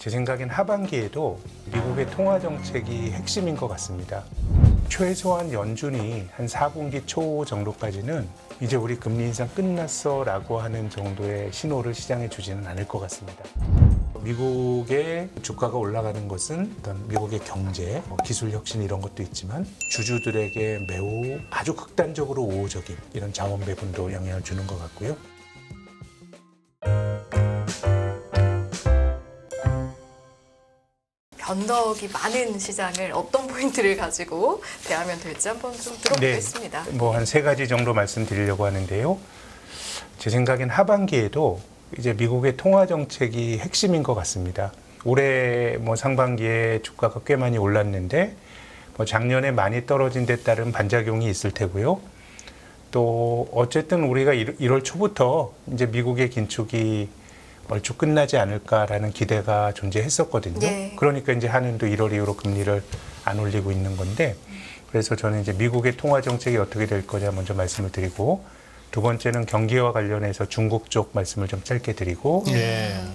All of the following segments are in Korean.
제 생각엔 하반기에도 미국의 통화 정책이 핵심인 것 같습니다. 최소한 연준이 한 4분기 초 정도까지는 이제 우리 금리 인상 끝났어 라고 하는 정도의 신호를 시장에 주지는 않을 것 같습니다. 미국의 주가가 올라가는 것은 어떤 미국의 경제, 기술 혁신 이런 것도 있지만 주주들에게 매우 아주 극단적으로 우호적인 이런 자원 배분도 영향을 주는 것 같고요. 변덕이 많은 시장을 어떤 포인트를 가지고 대하면 될지 한번 좀 들어보겠습니다. 뭐 한 3가지 정도 말씀드리려고 하는데요. 제 생각엔 하반기에도 이제 미국의 통화 정책이 핵심인 것 같습니다. 올해 뭐 상반기에 주가가 꽤 많이 올랐는데 뭐 작년에 많이 떨어진 데 따른 반작용이 있을 테고요. 또 어쨌든 우리가 1월 초부터 이제 미국의 긴축이 얼추 끝나지 않을까라는 기대가 존재했었거든요. 네. 그러니까 이제 한은도 1월 이후로 금리를 안 올리고 있는 건데, 그래서 저는 이제 미국의 통화 정책이 어떻게 될 거냐 먼저 말씀을 드리고, 두 번째는 경기와 관련해서 중국 쪽 말씀을 좀 짧게 드리고,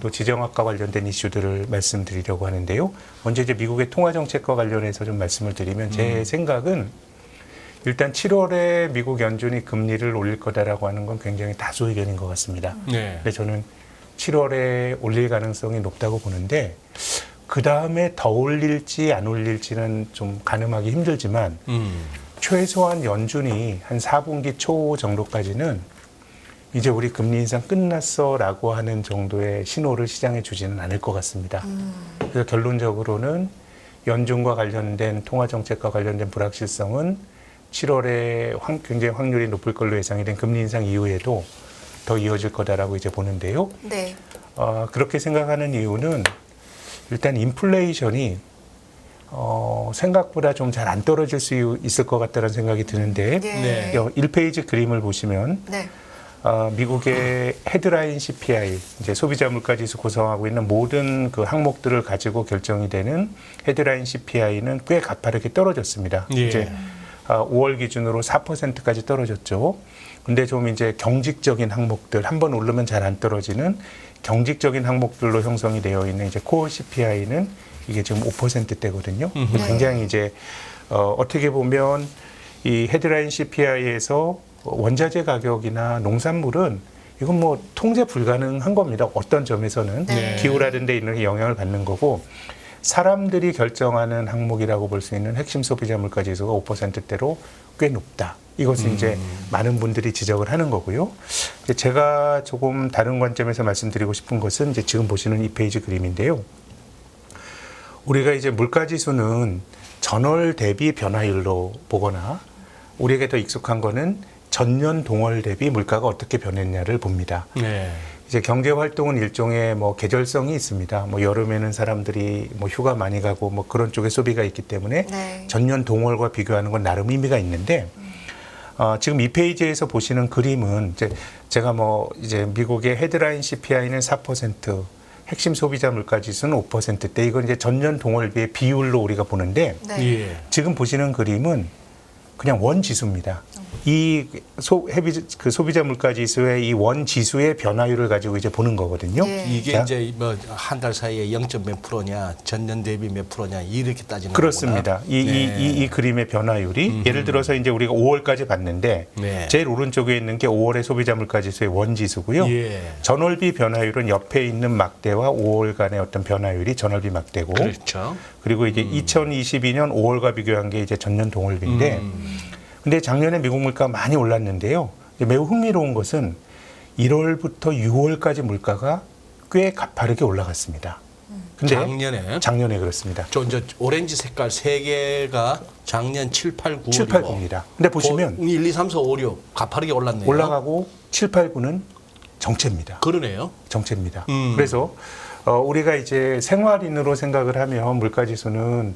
또 지정학과 관련된 이슈들을 말씀드리려고 하는데요. 먼저 이제 미국의 통화 정책과 관련해서 좀 말씀을 드리면 제 생각은 일단 7월에 미국 연준이 금리를 올릴 거다라고 하는 건 굉장히 다수 의견인 것 같습니다. 근데 저는 7월에 올릴 가능성이 높다고 보는데, 그 다음에 더 올릴지 안 올릴지는 좀 가늠하기 힘들지만 최소한 연준이 한 4분기 초 정도까지는 이제 우리 금리 인상 끝났어 라고 하는 정도의 신호를 시장에 주지는 않을 것 같습니다. 그래서 결론적으로는 연준과 관련된 통화 정책과 관련된 불확실성은 7월에 굉장히 확률이 높을 걸로 예상이 된 금리 인상 이후에도 더 이어질 거다라고 이제 보는데요. 네. 그렇게 생각하는 이유는 일단 인플레이션이 생각보다 좀 잘 안 떨어질 수 있을 것 같다는 생각이 드는데, 네. 1페이지 그림을 보시면 네. 미국의 헤드라인 CPI, 이제 소비자 물가지수 구성하고 있는 모든 그 항목들을 가지고 결정이 되는 헤드라인 CPI는 꽤 가파르게 떨어졌습니다. 이제 5월 기준으로 4%까지 떨어졌죠. 근데 좀 이제 경직적인 항목들, 한번 오르면 잘 안 떨어지는 경직적인 항목들로 형성이 되어 있는 이제 코어 CPI는 이게 지금 5%대거든요. 굉장히 이제 어떻게 보면 이 헤드라인 CPI에서 원자재 가격이나 농산물은 이건 뭐 통제 불가능한 겁니다. 어떤 점에서는 기후라든 데 있는 영향을 받는 거고, 사람들이 결정하는 항목이라고 볼 수 있는 핵심 소비자 물가 지수가 5%대로 꽤 높다. 이것은 이제 많은 분들이 지적을 하는 거고요. 이제 제가 조금 다른 관점에서 말씀드리고 싶은 것은 이제 지금 보시는 이 페이지 그림인데요. 우리가 이제 물가 지수는 전월 대비 변화율로 보거나, 우리에게 더 익숙한 거는 전년 동월 대비 물가가 어떻게 변했냐를 봅니다. 이제 경제 활동은 일종의 뭐 계절성이 있습니다. 뭐 여름에는 사람들이 뭐 휴가 많이 가고 뭐 그런 쪽에 소비가 있기 때문에 전년 동월과 비교하는 건 나름 의미가 있는데, 지금 이 페이지에서 보시는 그림은 제가 뭐 이제 미국의 헤드라인 CPI는 4%, 핵심 소비자 물가 지수는 5%대, 이건 이제 전년 동월비의 비율로 우리가 보는데, 지금 보시는 그림은 그냥 원 지수입니다. 이 소비자 물가 지수의 이 원 지수의 변화율을 가지고 이제 보는 거거든요. 이게 이제 뭐 한 달 사이에 0점 몇 프로냐, 전년 대비 몇 프로냐 이렇게 따지는 그렇습니다. 거구나. 이 그림의 변화율이 예를 들어서 이제 우리가 5월까지 봤는데 제일 오른쪽에 있는 게 5월의 소비자 물가 지수의 원 지수고요. 전월비 변화율은 옆에 있는 막대와 5월간의 어떤 변화율이 전월비 막대고, 그렇죠. 그리고 이게 2022년 5월과 비교한 게 이제 전년 동월비인데, 근데 작년에 미국 물가가 많이 올랐는데요. 매우 흥미로운 것은 1월부터 6월까지 물가가 꽤 가파르게 올라갔습니다. 근데 작년에 그렇습니다. 저 오렌지 색깔 세 개가 작년 7, 8, 9, 7, 8, 9입니다. 근데 보시면 1, 2, 3, 4, 5, 6 가파르게 올랐네요. 올라가고 7, 8, 9는 정체입니다. 그러네요. 정체입니다. 그래서 우리가 이제 생활인으로 생각을 하면 물가지수는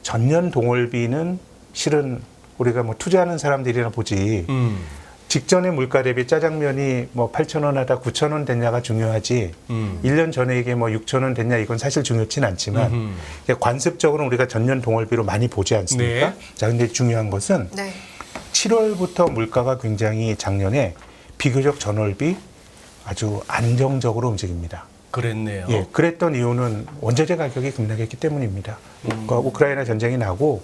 전년 동월비는 실은 우리가 뭐 투자하는 사람들이나 보지, 직전에 물가 대비 짜장면이 뭐 8,000원 하다 9,000원 됐냐가 중요하지, 1년 전에 이게 뭐 6,000원 됐냐 이건 사실 중요치는 않지만 관습적으로 우리가 전년 동월비로 많이 보지 않습니까? 자, 근데 중요한 것은 7월부터 물가가 굉장히 작년에 비교적 전월비 아주 안정적으로 움직입니다. 그랬네요. 예, 그랬던 이유는 원자재 가격이 급락했기 때문입니다. 그러니까 우크라이나 전쟁이 나고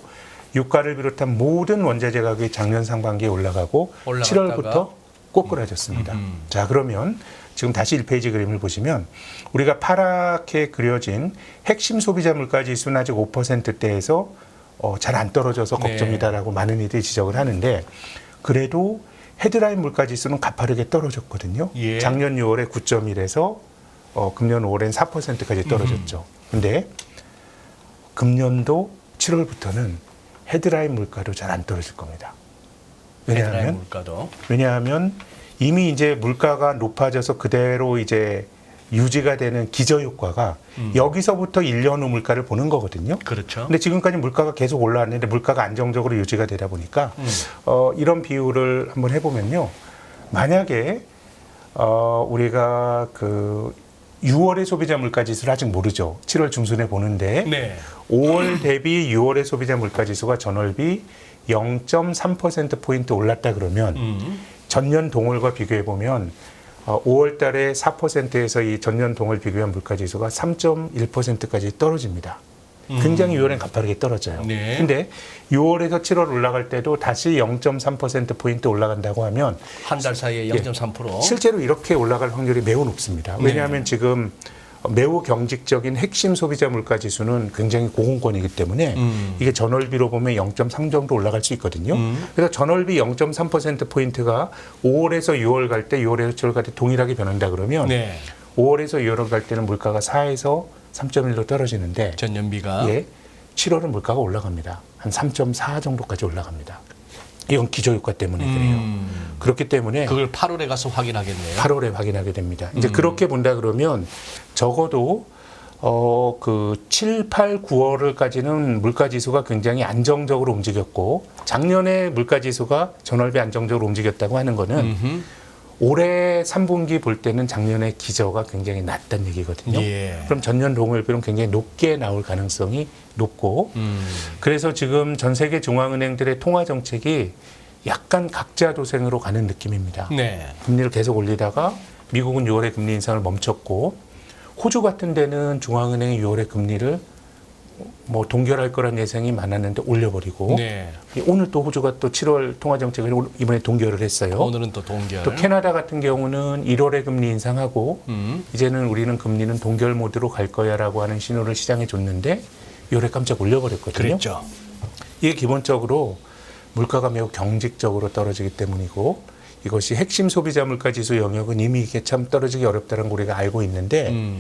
유가를 비롯한 모든 원자재 가격이 작년 상반기에 올라가고 올라갔다가 7월부터 꼬꾸라졌습니다. 자, 그러면 지금 다시 1페이지 그림을 보시면 우리가 파랗게 그려진 핵심 소비자 물가 지수는 아직 5%대에서 잘 안 떨어져서 네. 걱정이다라고 많은 이들이 지적을 하는데 그래도 헤드라인 물가 지수는 가파르게 떨어졌거든요. 예. 작년 6월에 9.1에서 금년 5월엔 4%까지 떨어졌죠. 근데 금년도 7월부터는 헤드라인 물가도 잘 안 떨어질 겁니다. 헤드라인 물가도. 왜냐하면 이미 이제 물가가 높아져서 그대로 이제 유지가 되는 기저 효과가 여기서부터 1년 후 물가를 보는 거거든요. 그렇죠. 근데 지금까지 물가가 계속 올라왔는데 물가가 안정적으로 유지가 되다 보니까 이런 비율을 한번 해보면요. 만약에 우리가 그 6월의 소비자 물가 지수를 아직 모르죠. 7월 중순에 보는데 네. 5월 대비 6월의 소비자 물가 지수가 전월비 0.3%포인트 올랐다 그러면 전년 동월과 비교해 보면 5월 달에 4%에서 이 전년 동월 비교한 물가 지수가 3.1%까지 떨어집니다. 굉장히 6월엔 가파르게 떨어져요. 네. 근데 6월에서 7월 올라갈 때도 다시 0.3%포인트 올라간다고 하면 한 달 사이에 0.3%. 실제로 이렇게 올라갈 확률이 매우 높습니다. 왜냐하면 지금 매우 경직적인 핵심 소비자 물가 지수는 굉장히 고공권이기 때문에 이게 전월비로 보면 0.3 정도 올라갈 수 있거든요. 그래서 전월비 0.3%포인트가 5월에서 6월 갈 때, 6월에서 7월 갈 때 동일하게 변한다 그러면 네. 5월에서 6월 갈 때는 물가가 4에서 3.1로 떨어지는데 전년비가. 예, 7월은 물가가 올라갑니다. 한 3.4 정도까지 올라갑니다. 이건 기저효과 때문에 그래요. 그렇기 때문에 그걸 8월에 가서 확인하겠네요. 8월에 확인하게 됩니다. 이제 그렇게 본다 그러면 적어도 그 7, 8, 9월까지는 물가 지수가 굉장히 안정적으로 움직였고 작년에 물가 지수가 전월비 안정적으로 움직였다고 하는 거는 올해 3분기 볼 때는 작년에 기저가 굉장히 낮다는 얘기거든요. 예. 그럼 전년 동월비는 굉장히 높게 나올 가능성이 높고 그래서 지금 전 세계 중앙은행들의 통화 정책이 약간 각자 도생으로 가는 느낌입니다. 네. 금리를 계속 올리다가 미국은 6월에 금리 인상을 멈췄고 호주 같은 데는 중앙은행이 6월에 금리를 뭐 동결할 거란 예상이 많았는데 올려버리고 네. 오늘 또 호주가 또 7월 통화 정책을 이번에 동결을 했어요. 오늘은 또 동결. 또 캐나다 같은 경우는 1월에 금리 인상하고 이제는 우리는 금리는 동결 모드로 갈 거야라고 하는 신호를 시장에 줬는데 6월에 깜짝 올려버렸거든요. 그랬죠. 이게 기본적으로 물가가 매우 경직적으로 떨어지기 때문이고 이것이 핵심 소비자 물가 지수 영역은 이미 이게 참 떨어지기 어렵다는 걸 우리가 알고 있는데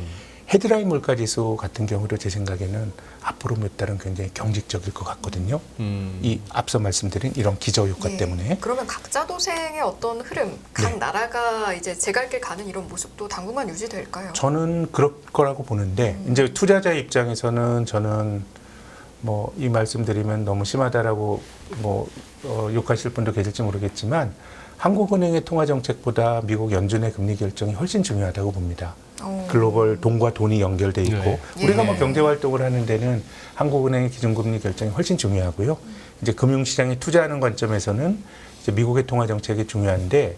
헤드라인 물가 지수 같은 경우도 제 생각에는 앞으로 몇 달은 굉장히 경직적일 것 같거든요. 이 앞서 말씀드린 이런 기저 효과 예. 때문에. 그러면 각자 도생의 어떤 흐름, 각 나라가 이제 제갈 길 가는 이런 모습도 당분간 유지될까요? 저는 그럴 거라고 보는데 이제 투자자 입장에서는 저는 뭐 이 말씀드리면 너무 심하다라고 뭐 욕하실 분도 계실지 모르겠지만 한국은행의 통화 정책보다 미국 연준의 금리 결정이 훨씬 중요하다고 봅니다. 글로벌 돈과 돈이 연결돼 있고 네. 우리가 뭐 예. 경제 활동을 하는 데는 한국은행의 기준금리 결정이 훨씬 중요하고요. 이제 금융시장에 투자하는 관점에서는 이제 미국의 통화 정책이 중요한데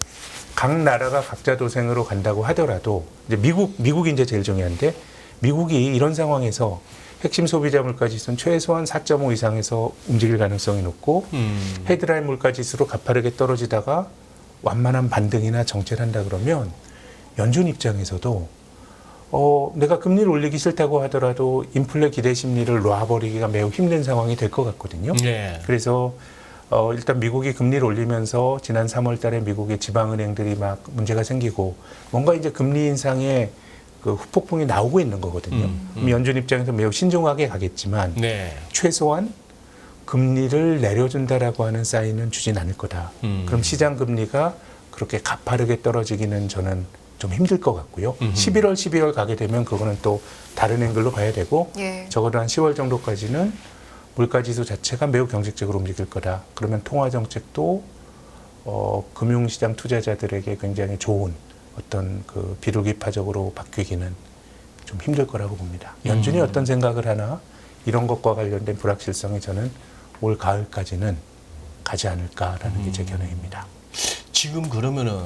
각 나라가 각자 도생으로 간다고 하더라도 이제 미국이 이제 제일 중요한데 미국이 이런 상황에서 핵심 소비자 물가 지수는 최소한 4.5 이상에서 움직일 가능성이 높고 헤드라인 물가 지수로 가파르게 떨어지다가 완만한 반등이나 정체를 한다 그러면 연준 입장에서도 내가 금리를 올리기 싫다고 하더라도 인플레 기대 심리를 놔버리기가 매우 힘든 상황이 될 것 같거든요. 네. 그래서 일단 미국이 금리를 올리면서 지난 3월 달에 미국의 지방은행들이 막 문제가 생기고 뭔가 이제 금리 인상에 그 후폭풍이 나오고 있는 거거든요. 그럼 연준 입장에서 매우 신중하게 가겠지만 네. 최소한 금리를 내려준다라고 하는 사인은 주진 않을 거다. 그럼 시장 금리가 그렇게 가파르게 떨어지기는 저는 좀 힘들 것 같고요. 11월, 12월 가게 되면 그거는 또 다른 앵글로 봐야 되고 예. 적어도 한 10월 정도까지는 물가지수 자체가 매우 경직적으로 움직일 거다. 그러면 통화정책도 금융시장 투자자들에게 굉장히 좋은 어떤 그 비둘기파적으로 바뀌기는 좀 힘들 거라고 봅니다. 연준이 어떤 생각을 하나 이런 것과 관련된 불확실성이 저는 올 가을까지는 가지 않을까라는 게 제 견해입니다. 지금 그러면은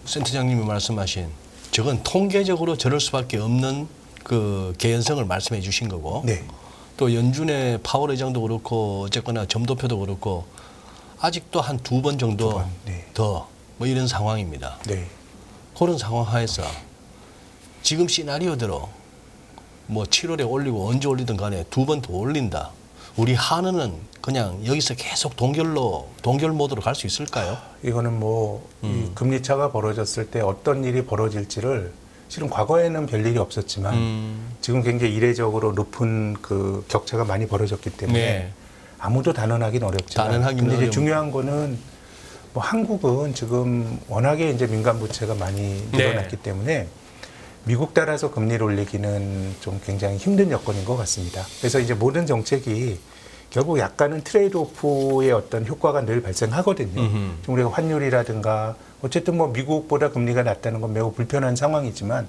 센터장님이 말씀하신 저건 통계적으로 저럴 수밖에 없는 그 개연성을 말씀해 주신 거고 네. 또 연준의 파월 의장도 그렇고 어쨌거나 점도표도 그렇고 아직도 한 2번 정도 번, 네. 더 뭐 이런 상황입니다. 네. 그런 상황 하에서 지금 시나리오대로 뭐 7월에 올리고 언제 올리든 간에 2번 더 올린다. 우리 한은은 그냥 여기서 계속 동결 모드로 갈 수 있을까요? 이거는 뭐 이 금리 차가 벌어졌을 때 어떤 일이 벌어질지를 실은 과거에는 별일이 없었지만 지금 굉장히 이례적으로 높은 그 격차가 많이 벌어졌기 때문에 네. 아무도 단언하기는 어렵지만 단언하기는 근데 이제 어려운. 중요한 거는 뭐 한국은 지금 워낙에 이제 민간 부채가 많이 늘어났기 때문에 미국 따라서 금리를 올리기는 좀 굉장히 힘든 여건인 것 같습니다. 그래서 이제 모든 정책이 결국 약간은 트레이드오프의 어떤 효과가 늘 발생하거든요. 지금 우리가 환율이라든가 어쨌든 뭐 미국보다 금리가 낮다는 건 매우 불편한 상황이지만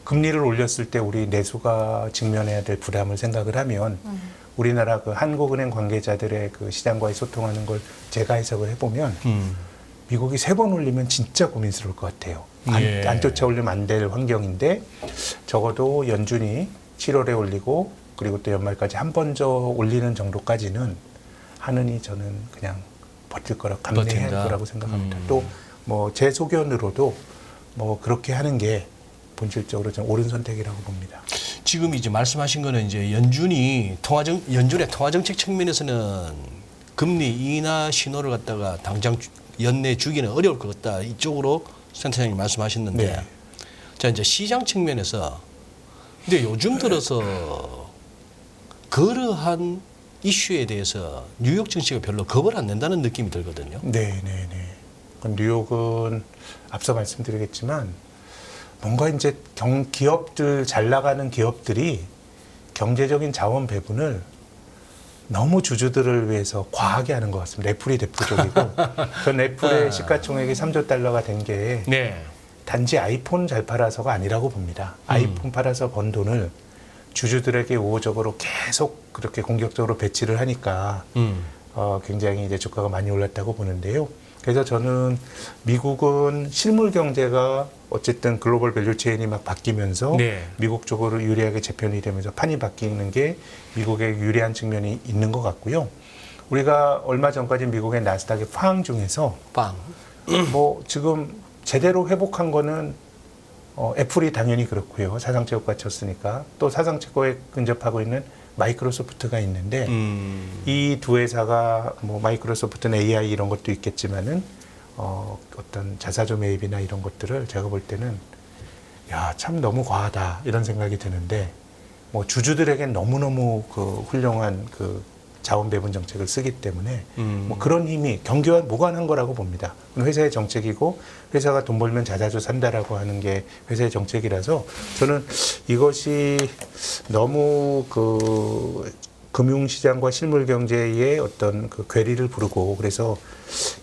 금리를 올렸을 때 우리 내수가 직면해야 될 부담을 생각을 하면 우리나라 그 한국은행 관계자들의 그 시장과의 소통하는 걸 제가 해석을 해보면 미국이 3번 올리면 진짜 고민스러울 것 같아요. 예. 안 쫓아올리면 안 될 환경인데 적어도 연준이 7월에 올리고 그리고 또 연말까지 한 번 더 올리는 정도까지는 하느니 저는 그냥 버틸 거라고 감내할 버틴다. 거라고 생각합니다. 또 뭐 제 소견으로도 뭐 그렇게 하는 게 본질적으로 저는 옳은 선택이라고 봅니다. 지금 이제 말씀하신 거는 이제 연준의 통화 정책 측면에서는 금리 인하 신호를 갖다가 당장 연내 주기는 어려울 것 같다. 이쪽으로 센터장님 말씀하셨는데 네. 자 이제 시장 측면에서 근데 요즘 들어서 그러한 이슈에 대해서 뉴욕 증시가 별로 겁을 안 낸다는 느낌이 들거든요. 네. 뉴욕은 앞서 말씀드리겠지만 뭔가 이제 기업들 잘 나가는 기업들이 경제적인 자원 배분을 너무 주주들을 위해서 과하게 하는 것 같습니다. 애플이 대표적이고 전 애플의 시가총액이 3조 달러가 된 게 네. 단지 아이폰 잘 팔아서가 아니라고 봅니다. 아이폰 팔아서 번 돈을 주주들에게 우호적으로 계속 그렇게 공격적으로 배치를 하니까 굉장히 이제 주가가 많이 올랐다고 보는데요. 그래서 저는 미국은 실물 경제가 어쨌든 글로벌 밸류 체인이 막 바뀌면서 네. 미국 쪽으로 유리하게 재편이 되면서 판이 바뀌는 게 미국에 유리한 측면이 있는 것 같고요. 우리가 얼마 전까지 미국의 나스닥의 파항 중에서 빵. 뭐 지금 제대로 회복한 거는 애플이 당연히 그렇고요. 사상체육과 쳤으니까 또 사상체육에 근접하고 있는 마이크로소프트가 있는데 이 두 회사가 뭐 마이크로소프트는 AI 이런 것도 있겠지만은 어떤 자사주 매입이나 이런 것들을 제가 볼 때는 야, 참 너무 과하다 이런 생각이 드는데 뭐 주주들에겐 너무너무 그 훌륭한 그 자원 배분 정책을 쓰기 때문에 뭐 그런 힘이 경기와 무관한 거라고 봅니다. 회사의 정책이고 회사가 돈 벌면 자사주 산다라고 하는 게 회사의 정책이라서 저는 이것이 너무 그 금융시장과 실물 경제의 어떤 그 괴리를 부르고 그래서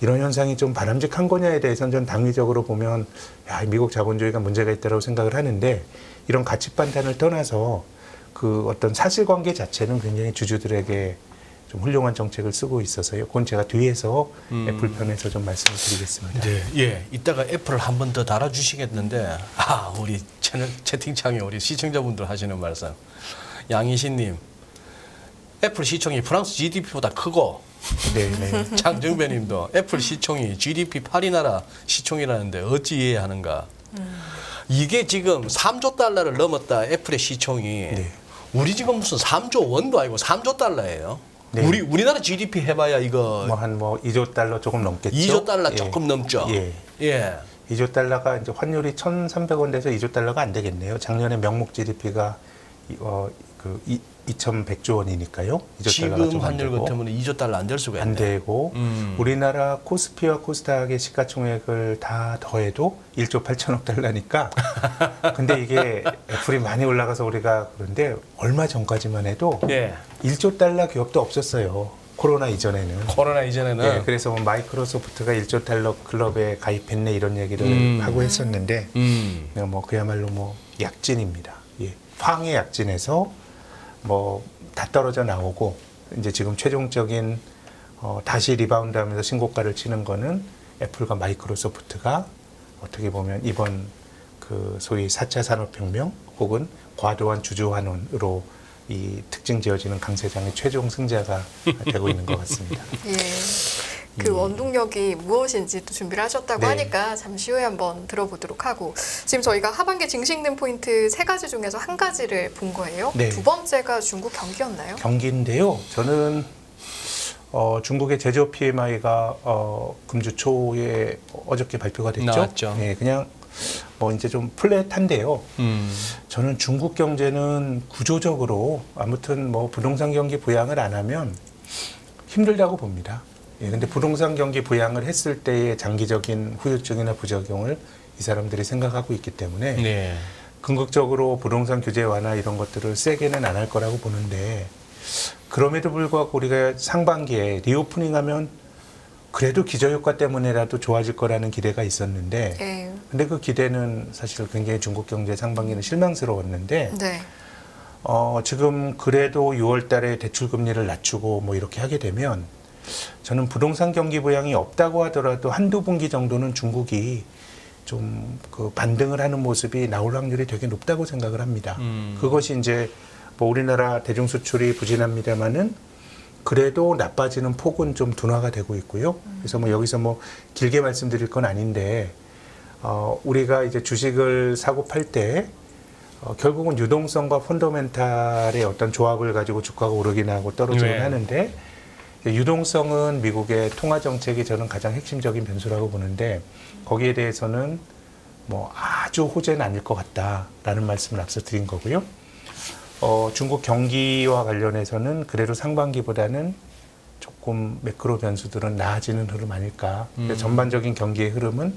이런 현상이 좀 바람직한 거냐에 대해서는 전 당위적으로 보면 야, 미국 자본주의가 문제가 있다고 생각을 하는데 이런 가치 판단을 떠나서 그 어떤 사실관계 자체는 굉장히 주주들에게 좀 훌륭한 정책을 쓰고 있어서요. 그건 제가 뒤에서 애플 편에서 좀 말씀을 드리겠습니다. 네, 예. 이따가 애플을 한 번 더 달아주시겠는데, 우리 채널 채팅창에 우리 시청자분들 하시는 말씀. 양희신님, 애플 시총이 프랑스 GDP보다 크고, 네. 장정배님도 애플 시총이 GDP 8위 나라 시총이라는데 어찌 이해하는가? 이게 지금 3조 달러를 넘었다, 애플의 시총이. 네. 우리 지금 무슨 3조 원도 아니고 3조 달러예요. 네. 우리나라 GDP 해봐야 이거 뭐 한 2조 달러 조금 넘겠죠. 2조 달러 예. 조금 넘죠. 예. 2조 달러가 이제 환율이 1,300원 돼서 2조 달러가 안 되겠네요. 작년에 명목 GDP가 2,100조 원이니까요. 2조 달러가 지금 좀 안 환율 되고. 같으면 2조 달러 안 될 수가 있네. 안 되고 우리나라 코스피와 코스닥의 시가총액을 다 더해도 1조 8천억 달러니까 근데 이게 애플이 많이 올라가서 우리가 그런데 얼마 전까지만 해도 예. 1조 달러 기업도 없었어요. 코로나 이전에는. 코로나 이전에는 네, 그래서 뭐 마이크로소프트가 1조 달러 클럽에 가입했네 이런 얘기를 하고 했었는데 뭐 그야말로 뭐 약진입니다. 예. 황의 약진에서 뭐 다 떨어져 나오고 이제 지금 최종적인 다시 리바운드하면서 신고가를 치는 거는 애플과 마이크로소프트가 어떻게 보면 이번 그 소위 4차 산업혁명 혹은 과도한 주주환원으로 이 특징 지어지는 강세장의 최종 승자가 되고 있는 것 같습니다. 예. 그 원동력이 무엇인지 또 준비를 하셨다고 네. 하니까 잠시 후에 한번 들어보도록 하고, 지금 저희가 하반기 증시익는 포인트 3가지 중에서 한 가지를 본 거예요. 네. 두 번째가 중국 경기였나요? 경기인데요. 저는 중국의 제조업 PMI가 금주 초에 어저께 발표가 됐죠. 나왔죠. 네, 그냥 뭐 이제 좀 플랫한데요. 저는 중국 경제는 구조적으로 아무튼 뭐 부동산 경기 부양을 안 하면 힘들다고 봅니다. 예, 근데 부동산 경기 부양을 했을 때의 장기적인 후유증이나 부작용을 이 사람들이 생각하고 있기 때문에 네. 궁극적으로 부동산 규제 완화 이런 것들을 세게는 안 할 거라고 보는데, 그럼에도 불구하고 우리가 상반기에 리오프닝 하면 그래도 기저효과 때문에라도 좋아질 거라는 기대가 있었는데, 예. 근데 그 기대는 사실 굉장히 중국 경제 상반기는 실망스러웠는데, 네. 지금 그래도 6월 달에 대출 금리를 낮추고 뭐 이렇게 하게 되면 저는 부동산 경기 부양이 없다고 하더라도 한두 분기 정도는 중국이 좀 그 반등을 하는 모습이 나올 확률이 되게 높다고 생각을 합니다. 그것이 이제 뭐 우리나라 대중 수출이 부진합니다만은 그래도 나빠지는 폭은 좀 둔화가 되고 있고요. 그래서 뭐 여기서 뭐 길게 말씀드릴 건 아닌데, 우리가 이제 주식을 사고 팔 때 결국은 유동성과 펀더멘탈의 어떤 조합을 가지고 주가가 오르긴 하고 떨어지긴 네. 하는데, 유동성은 미국의 통화 정책이 저는 가장 핵심적인 변수라고 보는데, 거기에 대해서는 뭐 아주 호재는 아닐 것 같다라는 말씀을 앞서 드린 거고요. 중국 경기와 관련해서는 그래도 상반기보다는 조금 매크로 변수들은 나아지는 흐름 아닐까. 전반적인 경기의 흐름은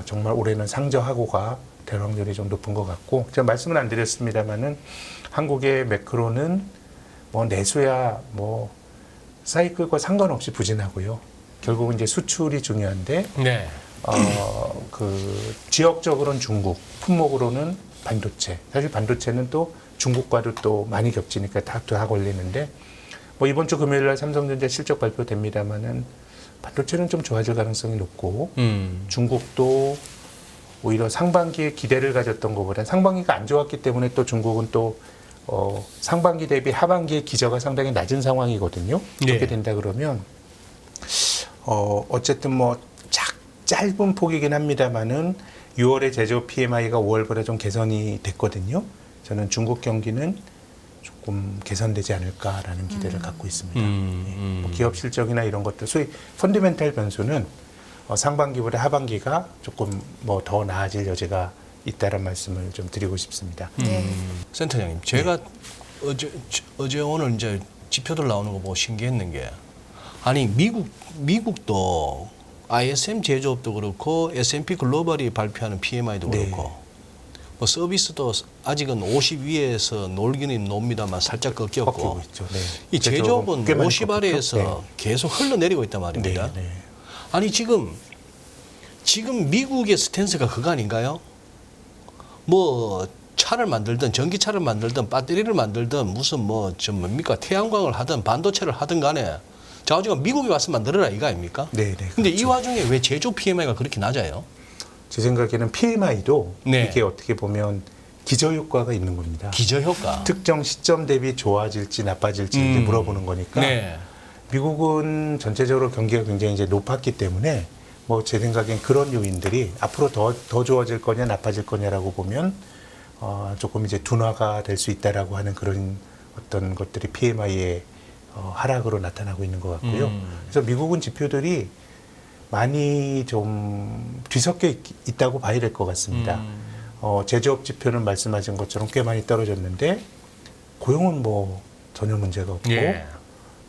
정말 올해는 상저하고가 될 확률이 좀 높은 것 같고, 제가 말씀을 안 드렸습니다만은 한국의 매크로는 뭐 내수야 뭐 사이클과 상관없이 부진하고요. 결국은 이제 수출이 중요한데, 네. 그 지역적으로는 중국, 품목으로는 반도체. 사실 반도체는 또 중국과도 또 많이 겹치니까 다 걸리는데, 뭐 이번 주 금요일 날 삼성전자 실적 발표됩니다만은 반도체는 좀 좋아질 가능성이 높고, 중국도 오히려 상반기에 기대를 가졌던 것보다 상반기가 안 좋았기 때문에 또 중국은 또 상반기 대비 하반기의 기저가 상당히 낮은 상황이거든요. 그렇게 네. 된다 그러면 어쨌든 뭐 짧은 폭이긴 합니다만은 6월에 제조업 PMI가 5월보다 좀 개선이 됐거든요. 저는 중국 경기는 조금 개선되지 않을까라는 기대를 갖고 있습니다. 뭐 기업 실적이나 이런 것들, 소위 펀더멘탈 변수는 상반기보다 하반기가 조금 뭐 더 나아질 여지가 있다는 말씀을 좀 드리고 싶습니다. 네. 센터장님, 제가 어제 오늘 이제 지표들 나오는 거 보고 신기했는 게, 아니 미국도 ISM 제조업도 그렇고 S&P 글로벌이 발표하는 PMI도 네. 그렇고, 뭐 서비스도 아직은 50 위에서 놀기는 놉니다만 살짝 꺾였고, 꺾이고 있죠. 네. 이 제조업은 꽤 많이 50 꺾였죠. 아래에서 네. 계속 흘러내리고 있단 말입니다. 네, 네. 아니 지금 미국의 스탠스가 그거 아닌가요? 뭐 차를 만들든 전기차를 만들든 배터리를 만들든 무슨 뭐 좀 뭡니까 태양광을 하든 반도체를 하든 간에 좌우지간 미국에 와서 만들어라 이거 아닙니까? 네, 네. 근데 이 그렇죠. 와중에 왜 제조 PMI가 그렇게 낮아요? 제 생각에는 PMI도 네. 이게 어떻게 보면 기저효과가 있는 겁니다. 기저효과. 특정 시점 대비 좋아질지 나빠질지 이제 물어보는 거니까. 네. 미국은 전체적으로 경기가 굉장히 이제 높았기 때문에 뭐 제 생각엔 그런 요인들이 앞으로 더 좋아질 거냐 나빠질 거냐라고 보면 조금 이제 둔화가 될 수 있다라고 하는 그런 어떤 것들이 PMI의 하락으로 나타나고 있는 것 같고요. 그래서 미국은 지표들이 많이 좀 뒤섞여 있다고 봐야 될 것 같습니다. 제조업 지표는 말씀하신 것처럼 꽤 많이 떨어졌는데 고용은 뭐 전혀 문제가 없고 예.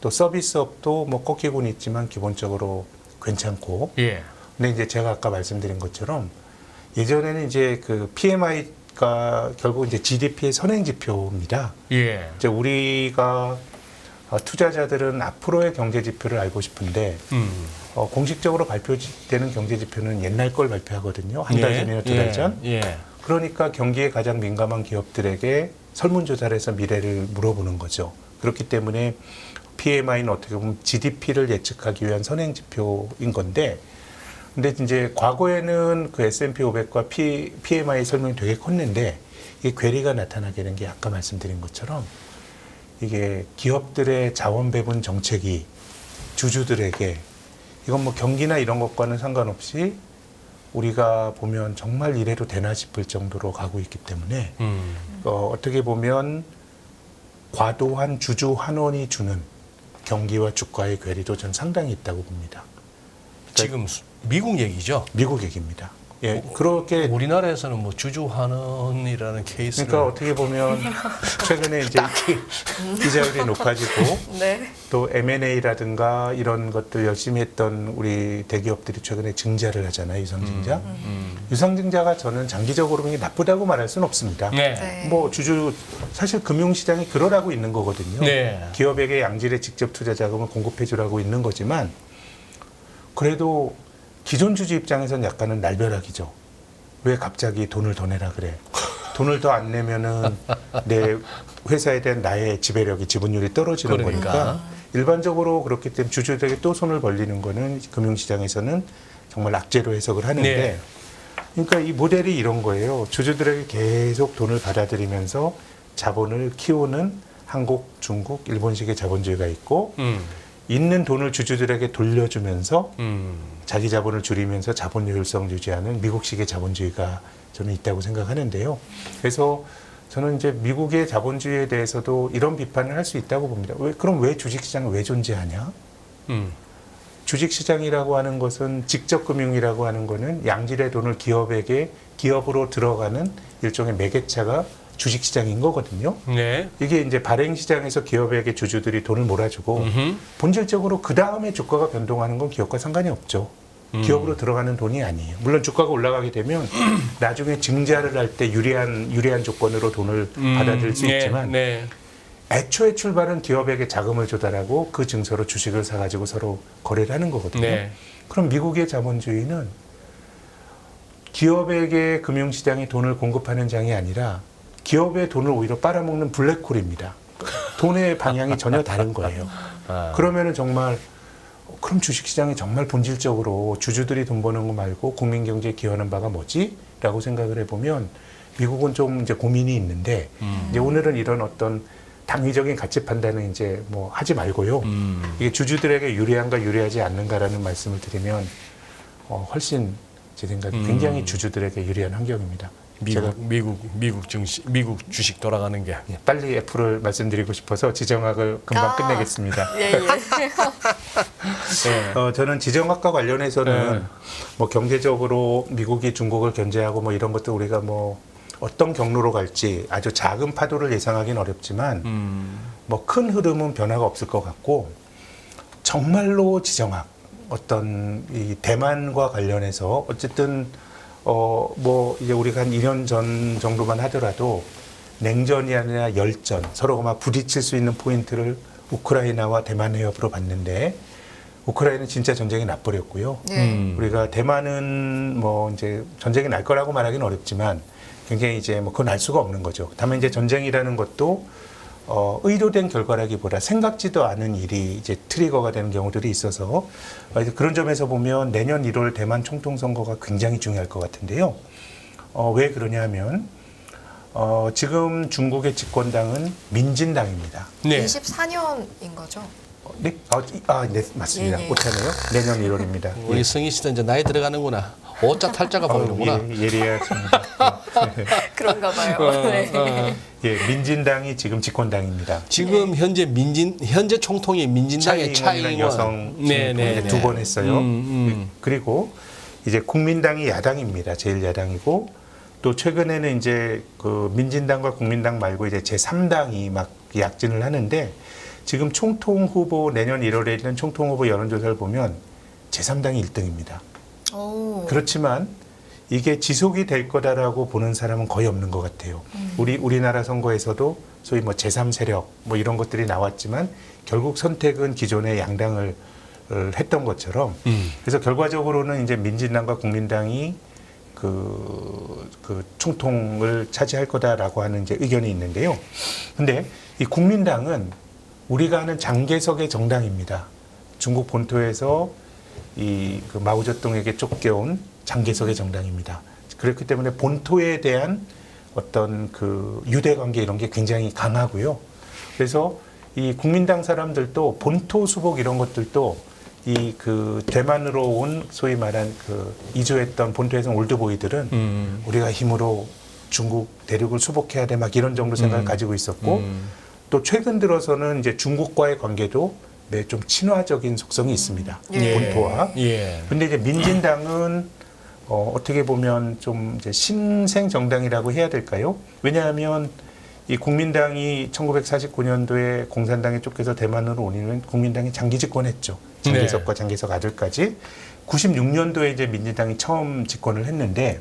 또 서비스업도 뭐 꺾이고는 있지만 기본적으로 괜찮고. 예. 근데 이제 제가 아까 말씀드린 것처럼 예전에는 이제 그 PMI가 결국 이제 GDP의 선행 지표입니다. 예. 이제 우리가 투자자들은 앞으로의 경제 지표를 알고 싶은데 공식적으로 발표되는 경제 지표는 옛날 걸 발표하거든요. 한 달 전이나 두 달 전. 예. 그러니까 경기에 가장 민감한 기업들에게 설문조사를 해서 미래를 물어보는 거죠. 그렇기 때문에 PMI는 어떻게 보면 GDP를 예측하기 위한 선행지표인 건데 근데 이제 과거에는 그 S&P 500과 PMI 설명이 되게 컸는데 이게 괴리가 나타나게 된 게 아까 말씀드린 것처럼 이게 기업들의 자원 배분 정책이 주주들에게 이건 뭐 경기나 이런 것과는 상관없이 우리가 보면 정말 이래도 되나 싶을 정도로 가고 있기 때문에 어떻게 보면 과도한 주주 환원이 주는 경기와 주가의 괴리도 전 상당히 있다고 봅니다. 지금 미국 얘기죠. 미국 얘기입니다. 예, 그렇게 우리나라에서는 뭐 주주 환원이라는 케이스를 그러니까 어떻게 보면 최근에 이제 이자율이 높아지고 네. 또 M&A라든가 이런 것들 열심히 했던 우리 대기업들이 최근에 증자를 하잖아요. 유상증자. 유상증자가 저는 장기적으로 그게 나쁘다고 말할 수는 없습니다. 네. 네. 뭐 사실 금융시장이 그러라고 있는 거거든요. 네. 기업에게 양질의 직접 투자 자금을 공급해 주라고 있는 거지만 그래도 기존 주주 입장에서는 약간은 날벼락이죠. 왜 갑자기 돈을 더 내라 그래. 돈을 더 안 내면은 내 회사에 대한 나의 지배력이 지분율이 떨어지는 그러니까. 거니까 일반적으로 그렇기 때문에 주주들에게 또 손을 벌리는 거는 금융시장에서는 정말 악재로 해석을 하는데 네. 그러니까 이 모델이 이런 거예요. 주주들에게 계속 돈을 받아들이면서 자본을 키우는 한국, 중국, 일본식의 자본주의가 있고 있는 돈을 주주들에게 돌려주면서 자기 자본을 줄이면서 자본 효율성 유지하는 미국식의 자본주의가 저는 있다고 생각하는데요. 그래서 저는 이제 미국의 자본주의에 대해서도 이런 비판을 할 수 있다고 봅니다. 그럼 왜 주식시장은 왜 존재하냐? 주식시장이라고 하는 것은 직접 금융이라고 하는 거는 양질의 돈을 기업으로 들어가는 일종의 매개차가 주식시장인 거거든요. 네. 이게 이제 발행시장에서 기업에게 주주들이 돈을 몰아주고 본질적으로 그 다음에 주가가 변동하는 건 기업과 상관이 없죠. 기업으로 들어가는 돈이 아니에요. 물론 주가가 올라가게 되면 나중에 증자를 할 때 유리한 조건으로 돈을 받아들일 수 네, 있지만 네. 애초에 출발은 기업에게 자금을 조달하고 그 증서로 주식을 사가지고 서로 거래를 하는 거거든요. 네. 그럼 미국의 자본주의는 기업에게 금융시장이 돈을 공급하는 장이 아니라 기업의 돈을 오히려 빨아먹는 블랙홀입니다. 돈의 방향이 전혀 다른 거예요. 그러면은 정말 그럼 주식시장이 정말 본질적으로 주주들이 돈 버는 거 말고 국민 경제에 기여하는 바가 뭐지? 라고 생각을 해보면 미국은 좀 이제 고민이 있는데 이제 오늘은 이런 어떤 당위적인 가치 판단은 이제 뭐 하지 말고요. 이게 주주들에게 유리한가 유리하지 않는가라는 말씀을 드리면 훨씬 제 생각에 굉장히 주주들에게 유리한 환경입니다. 제가 미국 주식 돌아가는 게. 빨리 애플을 말씀드리고 싶어서 지정학을 금방 끝내겠습니다. 예, 예. 네. 저는 지정학과 관련해서는 뭐 경제적으로 미국이 중국을 견제하고 뭐 이런 것도 우리가 뭐 어떤 경로로 갈지 아주 작은 파도를 예상하기는 어렵지만 뭐 큰 흐름은 변화가 없을 것 같고 정말로 지정학 어떤 이 대만과 관련해서 어쨌든 뭐 이제 우리가 한 2년 전 정도만 하더라도 냉전이 아니라 열전 서로가 막 부딪힐 수 있는 포인트를 우크라이나와 대만 해협으로 봤는데 우크라이나는 진짜 전쟁이 나버렸고요. 우리가 대만은 뭐 이제 전쟁이 날 거라고 말하기는 어렵지만 굉장히 이제 뭐 그건 알 수가 없는 거죠. 다만 이제 전쟁이라는 것도 의도된 결과라기보다 생각지도 않은 일이 이제 트리거가 되는 경우들이 있어서 그런 점에서 보면 내년 1월 대만 총통선거가 굉장히 중요할 것 같은데요. 왜 그러냐 하면 지금 중국의 집권당은 민진당입니다. 네. 24년인 거죠? 네? 네, 맞습니다. 예, 예. 오타네요. 내년 1월입니다. 우리 승희 씨도 이제 나이 들어가는구나. 오자 탈자가 보이는구나. 예리하십니다. 그런가 봐요. 네. 예, 민진당이 지금 집권당입니다. 지금 현재 총통이 민진당의 차이잉원이라는 여성 네네. 두 번 했어요. 그리고 이제 국민당이 야당입니다. 제일 야당이고 또 최근에는 이제 그 민진당과 국민당 말고 이제 제3당이 막 약진을 하는데 지금 총통 후보 내년 1월에 있는 총통 후보 여론조사를 보면 제3당이 1등입니다. 오. 그렇지만 이게 지속이 될 거다라고 보는 사람은 거의 없는 것 같아요. 우리나라 선거에서도 소위 뭐 제3세력 뭐 이런 것들이 나왔지만 결국 선택은 기존의 양당을 했던 것처럼 그래서 결과적으로는 이제 민진당과 국민당이 그 총통을 차지할 거다라고 하는 이제 의견이 있는데요. 근데 이 국민당은 우리가 아는 장개석의 정당입니다. 중국 본토에서 이 그 마오쩌둥에게 쫓겨온 장개석의 정당입니다. 그렇기 때문에 본토에 대한 어떤 그 유대 관계 이런 게 굉장히 강하고요. 그래서 이 국민당 사람들도 본토 수복 이런 것들도 이 그 대만으로 온 소위 말한 그 이주했던 본토에서 온 올드보이들은 우리가 힘으로 중국 대륙을 수복해야 돼 막 이런 정도 생각을 가지고 있었고 또 최근 들어서는 이제 중국과의 관계도 네, 좀 친화적인 속성이 있습니다. 예. 본토와. 예. 근데 이제 민진당은 어떻게 보면 좀 이제 신생 정당이라고 해야 될까요? 왜냐하면 이 국민당이 1949년도에 공산당에 쫓겨서 대만으로 온 이후엔 국민당이 장기 집권했죠. 장개석과 장개석 아들까지. 96년도에 이제 민진당이 처음 집권을 했는데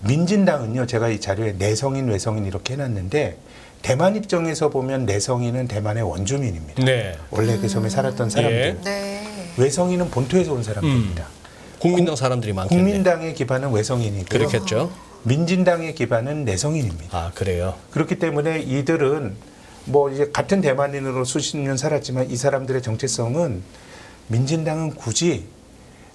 민진당은요, 제가 이 자료에 내성인, 외성인 이렇게 해놨는데 대만 입장에서 보면 내성인은 대만의 원주민입니다. 네. 원래 그 섬에 살았던 사람들. 예. 네. 외성인은 본토에서 온 사람들입니다. 국민당 사람들이 많겠네. 국민당의 기반은 외성인이고요. 그렇겠죠. 민진당의 기반은 내성인입니다. 아, 그래요. 그렇기 때문에 이들은 뭐 이제 같은 대만인으로 수십 년 살았지만 이 사람들의 정체성은 민진당은 굳이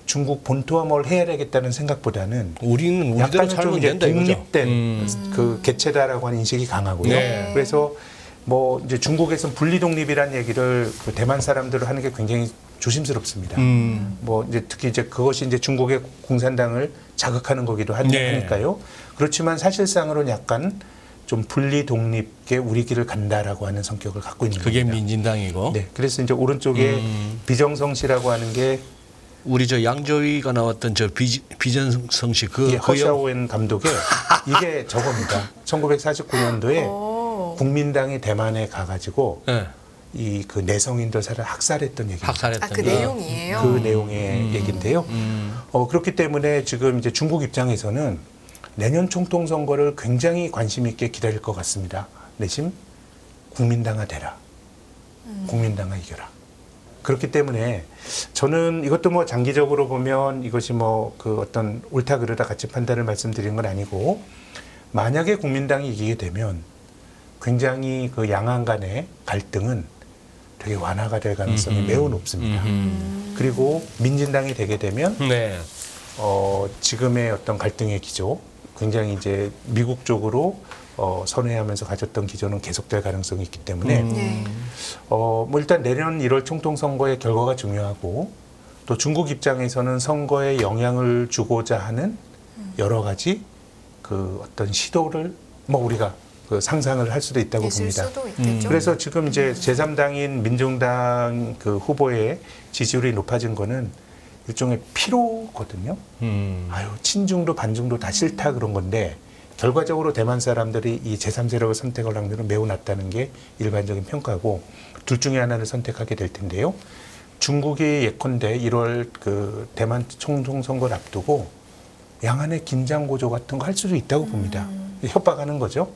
중국 본토와 뭘 해야 되겠다는 생각보다는 우리는 우리대로 약간은 좀 살면 이제 된다 이거죠. 독립된 그 개체다라고 하는 인식이 강하고요. 네. 그래서 뭐 이제 중국에서는 분리 독립이라는 얘기를 그 대만 사람들로 하는 게 굉장히 조심스럽습니다. 뭐 이제 특히 이제 그것이 이제 중국의 공산당을 자극하는 거기도 네. 하니까요. 그렇지만 사실상으로는 약간 좀 분리 독립계 우리 길을 간다라고 하는 성격을 갖고 있는 그게 겁니다. 민진당이고. 네, 그래서 이제 오른쪽에 비정성시라고 하는 게 우리 저 양조위가 나왔던 저 비전성시 그 허샤오엔 감독의 이게 저겁니다. 1949년도에 국민당이 대만에 가가지고 네. 이 그 내성인들 사를 학살했던 얘기입니다. 학살했던 그 거. 내용이에요. 그 내용의 얘기인데요. 그렇기 때문에 지금 이제 중국 입장에서는 내년 총통 선거를 굉장히 관심 있게 기다릴 것 같습니다. 내심 국민당아 되라. 국민당아 이겨라. 그렇기 때문에 저는 이것도 뭐 장기적으로 보면 이것이 뭐 그 어떤 옳다 그르다 같이 판단을 말씀드리는 건 아니고 만약에 국민당이 이기게 되면 굉장히 그 양안 간의 갈등은 되게 완화가 될 가능성이 매우 높습니다. 그리고 민진당이 되게 되면 네. 지금의 어떤 갈등의 기조, 굉장히 이제 미국 쪽으로 선회하면서 가졌던 기조는 계속될 가능성이 있기 때문에 네. 뭐 일단 내년 1월 총통 선거의 결과가 중요하고 또 중국 입장에서는 선거에 영향을 주고자 하는 여러 가지 그 어떤 시도를 뭐 우리가 그 상상을 할 수도 있다고 있을 봅니다. 수도 있겠죠. 그래서 지금 이제 제3당인 민중당 그 후보의 지지율이 높아진 거는 일종의 피로거든요. 아유, 친중도 반중도 다 싫다 그런 건데 결과적으로 대만 사람들이 이 제3세력을 선택할 확률은 매우 낮다는 게 일반적인 평가고 둘 중에 하나를 선택하게 될 텐데요. 중국이 예컨대 1월 그 대만 총통 선거를 앞두고 양안의 긴장 고조 같은 거 할 수도 있다고 봅니다. 협박하는 거죠.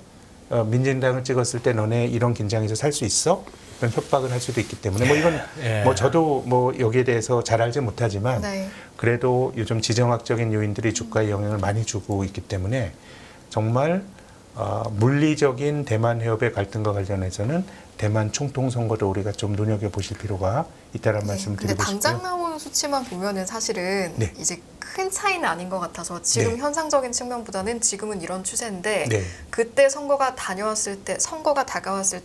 민진당을 찍었을 때 너네 이런 긴장에서 살 수 있어? 이런 협박을 할 수도 있기 때문에 뭐 이건 예. 뭐 저도 뭐 여기에 대해서 잘 알지 못하지만 네. 그래도 요즘 지정학적인 요인들이 주가에 영향을 많이 주고 있기 때문에 정말 물리적인 대만 해협의 갈등과 관련해서는 대만 총통 선거도 우리가 좀 눈여겨 보실 필요가 있다는 말씀 근데 드리고 당장 싶고요. 나온 수치만 보면은 사실은 네. 이제 큰 차이는 아닌 것 같아서 지금 네. 현상적인 측면보다는 지금은 이런 추세인데 네. 그때 선거가 다가왔을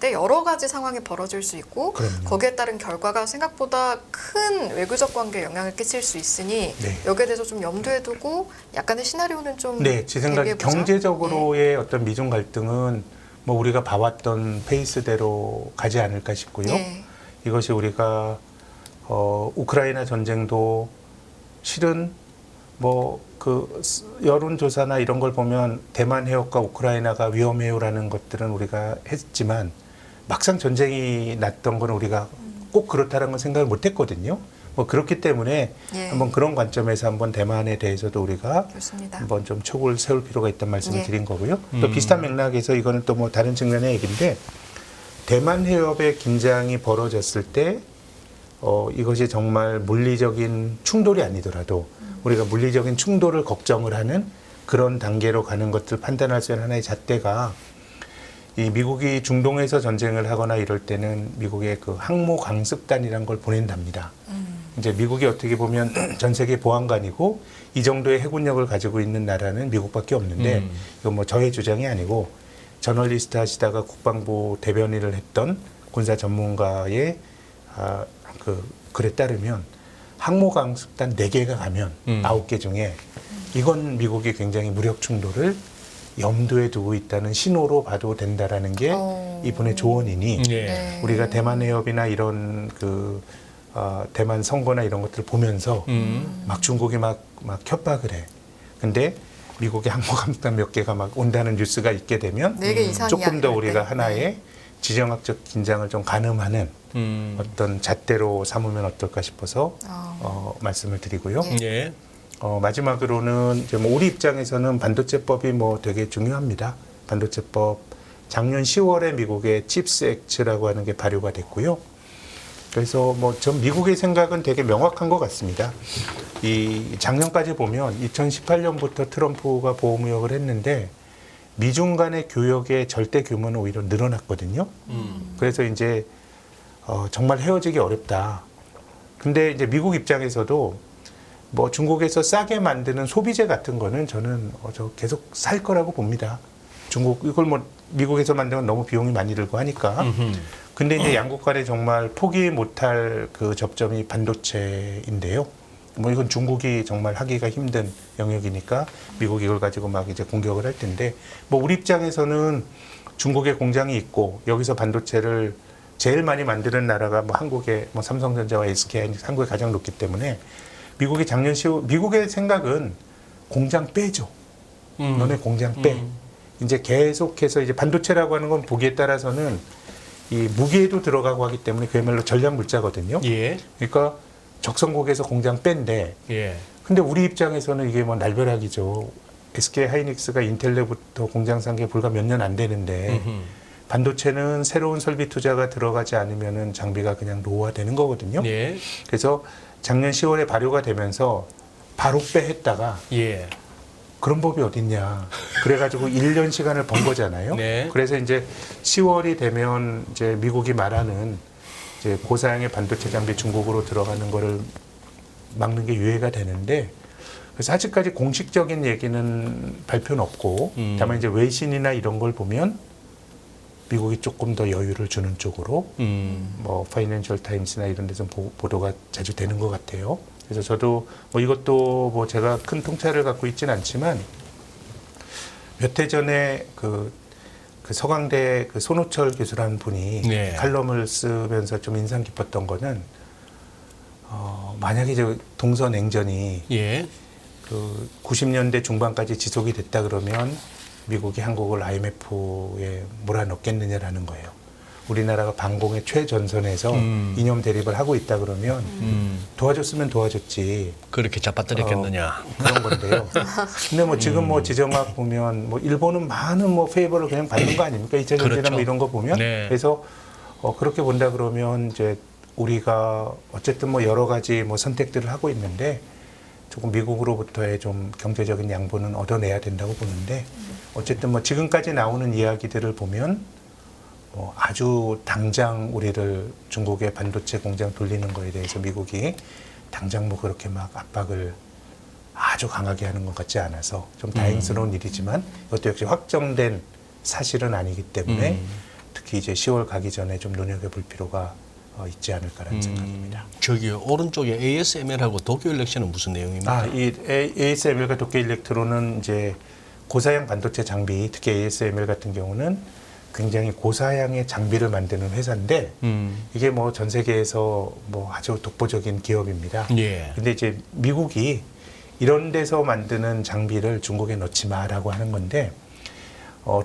때 여러 가지 상황이 벌어질 수 있고 그럼요. 거기에 따른 결과가 생각보다 큰 외교적 관계에 영향을 끼칠 수 있으니 네. 여기에 대해서 좀 염두에 두고 약간의 시나리오는 좀 네, 제 생각에 대비해보자. 경제적으로의 어떤 미중 갈등은 뭐 우리가 봐왔던 페이스대로 가지 않을까 싶고요. 예. 이것이 우리가 우크라이나 전쟁도 실은 뭐 그 여론조사나 이런 걸 보면 대만 해협과 우크라이나가 위험해요라는 것들은 우리가 했지만 막상 전쟁이 났던 건 우리가 꼭 그렇다는 건 생각을 못했거든요. 뭐 그렇기 때문에 예. 한번 그런 관점에서 한번 대만에 대해서도 우리가 좋습니다. 한번 좀 촉을 세울 필요가 있다는 말씀을 예. 드린 거고요. 또 비슷한 맥락에서 이거는 또 뭐 다른 측면의 얘기인데 대만 해협의 긴장이 벌어졌을 때 이것이 정말 물리적인 충돌이 아니더라도 우리가 물리적인 충돌을 걱정을 하는 그런 단계로 가는 것들 판단할 수 있는 하나의 잣대가 이 미국이 중동에서 전쟁을 하거나 이럴 때는 미국의 그 항모 강습단이라는 걸 보낸답니다. 이제 미국이 어떻게 보면 전 세계 보안관이고 이 정도의 해군력을 가지고 있는 나라는 미국밖에 없는데 이건 뭐 저의 주장이 아니고 저널리스트 하시다가 국방부 대변인을 했던 군사 전문가의 글에 따르면 항모 강습단 4개가 가면 9개 중에 이건 미국이 굉장히 무력 충돌을 염두에 두고 있다는 신호로 봐도 된다라는 게 이분의 조언이니 네. 우리가 대만 해협이나 이런 대만 선거나 이런 것들을 보면서 막 중국이 막 협박을 해. 근데 미국의 항모 강습단 몇 개가 막 온다는 뉴스가 있게 되면 4개 이상이 조금 더 아닐 우리가 때. 하나의 지정학적 긴장을 좀 가늠하는 어떤 잣대로 삼으면 어떨까 싶어서 말씀을 드리고요. 예. 마지막으로는 이제 뭐 우리 입장에서는 반도체법이 뭐 되게 중요합니다. 반도체법 작년 10월에 미국의 칩스 액트라고 하는 게 발효가 됐고요. 그래서 뭐 전 미국의 생각은 되게 명확한 것 같습니다. 이 작년까지 보면 2018년부터 트럼프가 보호무역을 했는데 미중 간의 교역의 절대 규모는 오히려 늘어났거든요. 그래서 이제 정말 헤어지기 어렵다. 근데 이제 미국 입장에서도 뭐 중국에서 싸게 만드는 소비재 같은 거는 저는 저 계속 살 거라고 봅니다. 중국 이걸 뭐 미국에서 만들면 너무 비용이 많이 들고 하니까. 근데 이제 양국 간에 정말 포기 못할 그 접점이 반도체인데요. 뭐 이건 중국이 정말 하기가 힘든 영역이니까 미국이 이걸 가지고 막 이제 공격을 할 텐데 뭐 우리 입장에서는 중국에 공장이 있고 여기서 반도체를 제일 많이 만드는 나라가 뭐 한국의 뭐 삼성전자와 SK 한국이 가장 높기 때문에 미국이 작년 10월 미국의 생각은 공장 빼줘. 너네 공장 빼. 이제 계속해서 이제 반도체라고 하는 건 보기에 따라서는 이 무기에도 들어가고 하기 때문에 그야말로 전략 물자거든요. 예. 그러니까 적성국에서 공장 뺀데 예. 근데 우리 입장에서는 이게 뭐 날벼락이죠. SK 하이닉스가 인텔로부터 공장 산 게 불과 몇 년 안 되는데 반도체는 새로운 설비 투자가 들어가지 않으면은 장비가 그냥 노후화되는 거거든요. 예. 그래서 작년 10월에 발효가 되면서 바로 빼했다가 예. 그런 법이 어딨냐. 그래가지고 1년 시간을 번 거잖아요. 네. 그래서 이제 10월이 되면 이제 미국이 말하는 이제 고사양의 반도체 장비 중국으로 들어가는 거를 막는 게 유예가 되는데 그래서 아직까지 공식적인 얘기는 발표는 없고 다만 이제 외신이나 이런 걸 보면 미국이 조금 더 여유를 주는 쪽으로 뭐 파이낸셜 타임스나 이런 데서 보도가 자주 되는 것 같아요. 그래서 저도 뭐 이것도 뭐 제가 큰 통찰을 갖고 있지는 않지만 몇 해 전에 그 서강대 그 손호철 교수라는 분이 네. 칼럼을 쓰면서 좀 인상 깊었던 거는 만약에 이제 동서 냉전이 예. 그 90년대 중반까지 지속이 됐다 그러면 미국이 한국을 IMF에 몰아넣겠느냐라는 거예요. 우리나라가 반공의 최전선에서 이념 대립을 하고 있다 그러면 도와줬으면 도와줬지. 그렇게 잡아뜨렸겠느냐. 그런 건데요. 근데 뭐 지금 뭐 지정학 보면 뭐 일본은 많은 뭐 페이버를 그냥 받는 거 아닙니까? 2차 전지나 그렇죠. 뭐 이런 거 보면. 네. 그래서 그렇게 본다 그러면 이제 우리가 어쨌든 뭐 여러 가지 뭐 선택들을 하고 있는데 조금 미국으로부터의 좀 경제적인 양보는 얻어내야 된다고 보는데 어쨌든 뭐 지금까지 나오는 이야기들을 보면 아주 당장 우리를 중국의 반도체 공장 돌리는 거에 대해서 미국이 당장 뭐 그렇게 막 압박을 아주 강하게 하는 것 같지 않아서 좀 다행스러운 일이지만 이것도 역시 확정된 사실은 아니기 때문에 특히 이제 10월 가기 전에 좀 눈여겨볼 필요가 있지 않을까라는 생각입니다. 저기 오른쪽에 ASML하고 도쿄 일렉션은 무슨 내용입니까? 이 ASML과 도쿄 일렉트론은 이제 고사양 반도체 장비, 특히 ASML 같은 경우는 굉장히 고사양의 장비를 만드는 회사인데 이게 뭐 전 세계에서 뭐 아주 독보적인 기업입니다. 예. 근데 이제 미국이 이런 데서 만드는 장비를 중국에 넣지 마라고 하는 건데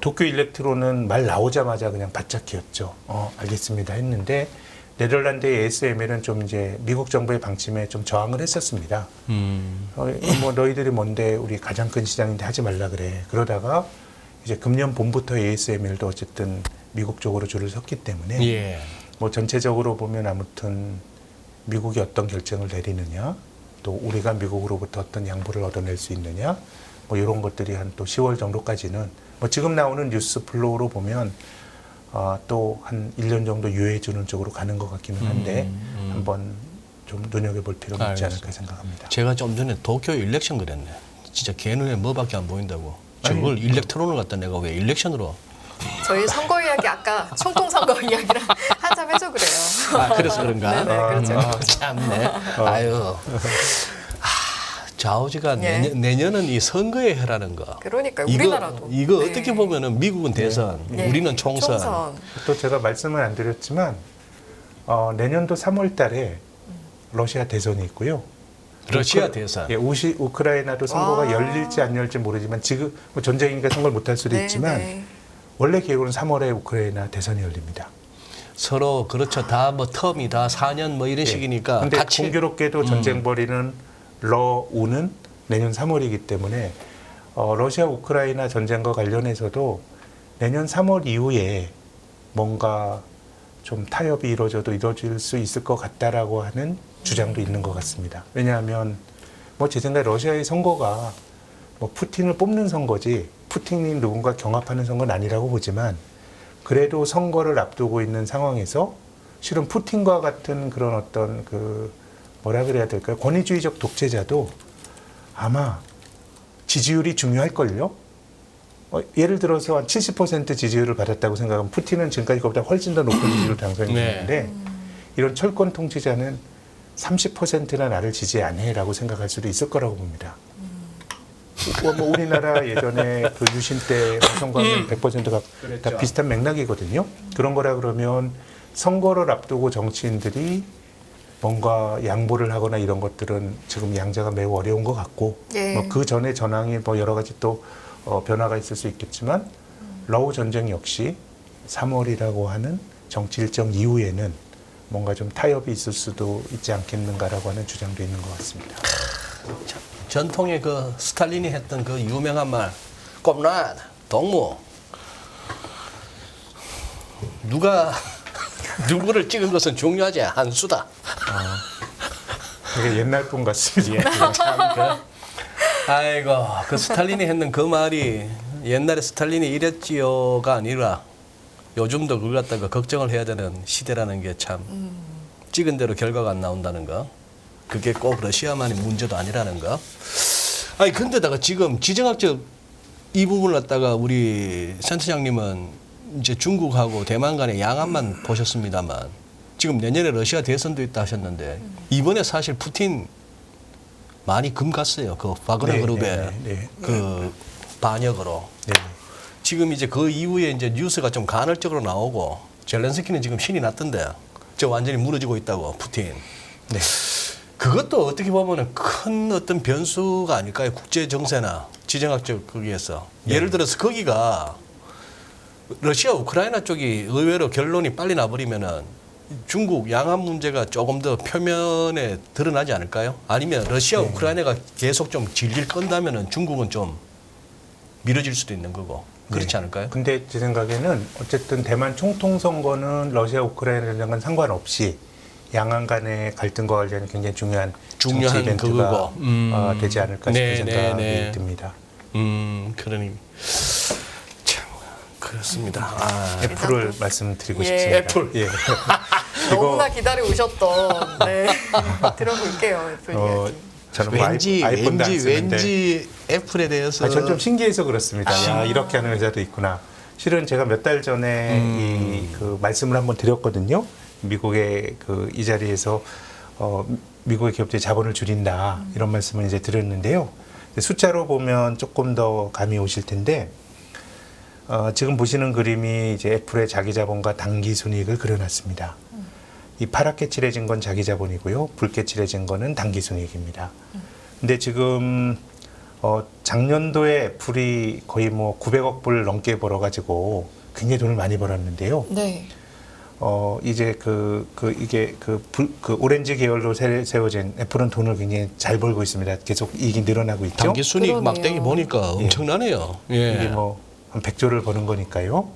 도쿄 일렉트론은 말 나오자마자 그냥 바짝 기었죠. 알겠습니다 했는데 네덜란드의 ASML은 좀 이제 미국 정부의 방침에 좀 저항을 했었습니다. 뭐 너희들이 뭔데 우리 가장 큰 시장인데 하지 말라 그래. 그러다가 이제 금년 봄부터 ASML도 어쨌든 미국 쪽으로 줄을 섰기 때문에 예. 뭐 전체적으로 보면 아무튼 미국이 어떤 결정을 내리느냐 또 우리가 미국으로부터 어떤 양보를 얻어낼 수 있느냐 뭐 이런 것들이 한 또 10월 정도까지는 뭐 지금 나오는 뉴스 플로우로 보면 또 한 1년 정도 유예해 주는 쪽으로 가는 것 같기는 한데 한번 좀 눈여겨볼 필요가 있지 않을까 알겠습니다. 생각합니다. 제가 좀 전에 도쿄 일렉션 그랬네. 진짜 개 눈에 뭐밖에 안 보인다고. 저걸 일렉트론을 갖다 내가 왜 일렉션으로. 저희 선거 이야기 아까 총통 선거 이야기랑 한참 해줘 그래요. 아, 그래서 그런가? 네네, 그렇죠. 참네. 아유. 좌우지가 예. 내년은 이 선거의 해라는 거. 그러니까 우리나라도. 이거 네. 어떻게 보면은 미국은 대선, 네. 우리는 총선. 또 제가 말씀을 안 드렸지만 내년도 3월 달에 러시아 대선이 있고요. 러시아 대선. 예, 우크라이나도 선거가 와. 열릴지 안 열릴지 모르지만 지금 뭐 전쟁이니까 선거를 못할 수도 네, 있지만 네. 원래 계획으로는 3월에 우크라이나 대선이 열립니다. 서로 그렇죠. 다 뭐 텀이 다 4년 뭐 이런 식이니까 근데 같이 공교롭게도 전쟁 벌이는 러우는 내년 3월이기 때문에 러시아 우크라이나 전쟁과 관련해서도 내년 3월 이후에 뭔가 좀 타협이 이루어져도 이루어질 수 있을 것 같다라고 하는 주장도 있는 것 같습니다. 왜냐하면 뭐 제 생각에 러시아의 선거가 뭐 푸틴을 뽑는 선거지 푸틴이 누군가 경합하는 선거는 아니라고 보지만 그래도 선거를 앞두고 있는 상황에서 실은 푸틴과 같은 그런 어떤 그 뭐라 그래야 될까요? 권위주의적 독재자도 아마 지지율이 중요할걸요? 예를 들어서 한 70% 지지율을 받았다고 생각하면 푸틴은 지금까지 그보다 훨씬 더 높은 지지율을 당선했는데 이런 철권 통치자는 30%나 나를 지지 안 해라고 생각할 수도 있을 거라고 봅니다. 뭐 우리나라 예전에 그 유신 때 선거하면 100%가 다 비슷한 맥락이거든요. 그런 거라 그러면 선거를 앞두고 정치인들이 뭔가 양보를 하거나 이런 것들은 지금 양자가 매우 어려운 것 같고 예. 뭐 그 전에 전황이 뭐 여러 가지 또 변화가 있을 수 있겠지만 러우 전쟁 역시 3월이라고 하는 정치 일정 이후에는 뭔가 좀 타협이 있을 수도 있지 않겠는가라고 하는 주장도 있는 것 같습니다. 전통의 그 스탈린이 했던 그 유명한 말, 꼼란 동무. 누구를 찍은 것은 중요하지 않수다. 되게 옛날 분 같습니다. 아이고, 그 스탈린이 했는 그 말이 옛날에 스탈린이 이랬지요가 아니라 요즘도 그걸 갖다가 걱정을 해야 되는 시대라는 게 참 찍은 대로 결과가 안 나온다는 거. 그게 꼭 러시아만의 문제도 아니라는 거. 아니 근데다가 지금 지정학적 이 부분을 갖다가 우리 센터장님은 이제 중국하고 대만 간의 양안만 보셨습니다만 지금 내년에 러시아 대선도 있다 하셨는데 이번에 사실 푸틴 많이 금 갔어요. 그 바그너 그룹의 그 반역으로. 네. 지금 이제 그 이후에 이제 뉴스가 좀 간헐적으로 나오고 젤렌스키는 지금 신이 났던데 저 완전히 무너지고 있다고 푸틴. 네. 그것도 어떻게 보면은 큰 어떤 변수가 아닐까요? 국제 정세나 지정학적 거기에서 예를 들어서 거기가 러시아 우크라이나 쪽이 의외로 결론이 빨리 나버리면은 중국 양안 문제가 조금 더 표면에 드러나지 않을까요? 아니면 러시아 우크라이나가 계속 좀 질질 끈다면은 중국은 좀 미뤄질 수도 있는 거고 그렇지 않을까요? 근데 제 생각에는 어쨌든 대만 총통 선거는 러시아 우크라이나 전쟁과는 상관없이 양안 간의 갈등과 관련해 굉장히 중요한 정치 이벤트가 되지 않을까 싶은 생각이 듭니다. 그러니 참 그렇습니다. 애플을 말씀드리고 예. 싶습니다. 애플. 예. 너무나 기다려 오셨던 네. 들어볼게요 애플 이야기. 저는 뭐 아이폰도 안 쓰는데 왠지 애플에 대해서 저는 좀 신기해서 그렇습니다. 야, 이렇게 하는 회사도 있구나. 실은 제가 몇 달 전에 그 말씀을 한번 드렸거든요. 미국의 그 이 자리에서 미국의 기업들이 자본을 줄인다 이런 말씀을 이제 드렸는데요. 숫자로 보면 조금 더 감이 오실 텐데 지금 보시는 그림이 이제 애플의 자기 자본과 당기 순이익을 그려놨습니다. 이 파랗게 칠해진 건 자기 자본이고요, 붉게 칠해진 거는 당기 순이익입니다. 근데 지금 작년도에 애플이 거의 뭐 900억 불 넘게 벌어가지고 굉장히 돈을 많이 벌었는데요. 네. 이제 이게 오렌지 계열로 세워진 애플은 돈을 굉장히 잘 벌고 있습니다. 계속 이익이 늘어나고 있죠. 단기 순이익 그러네요. 막대기 보니까 엄청나네요. 예. 이게 뭐 한 100조를 버는 거니까요.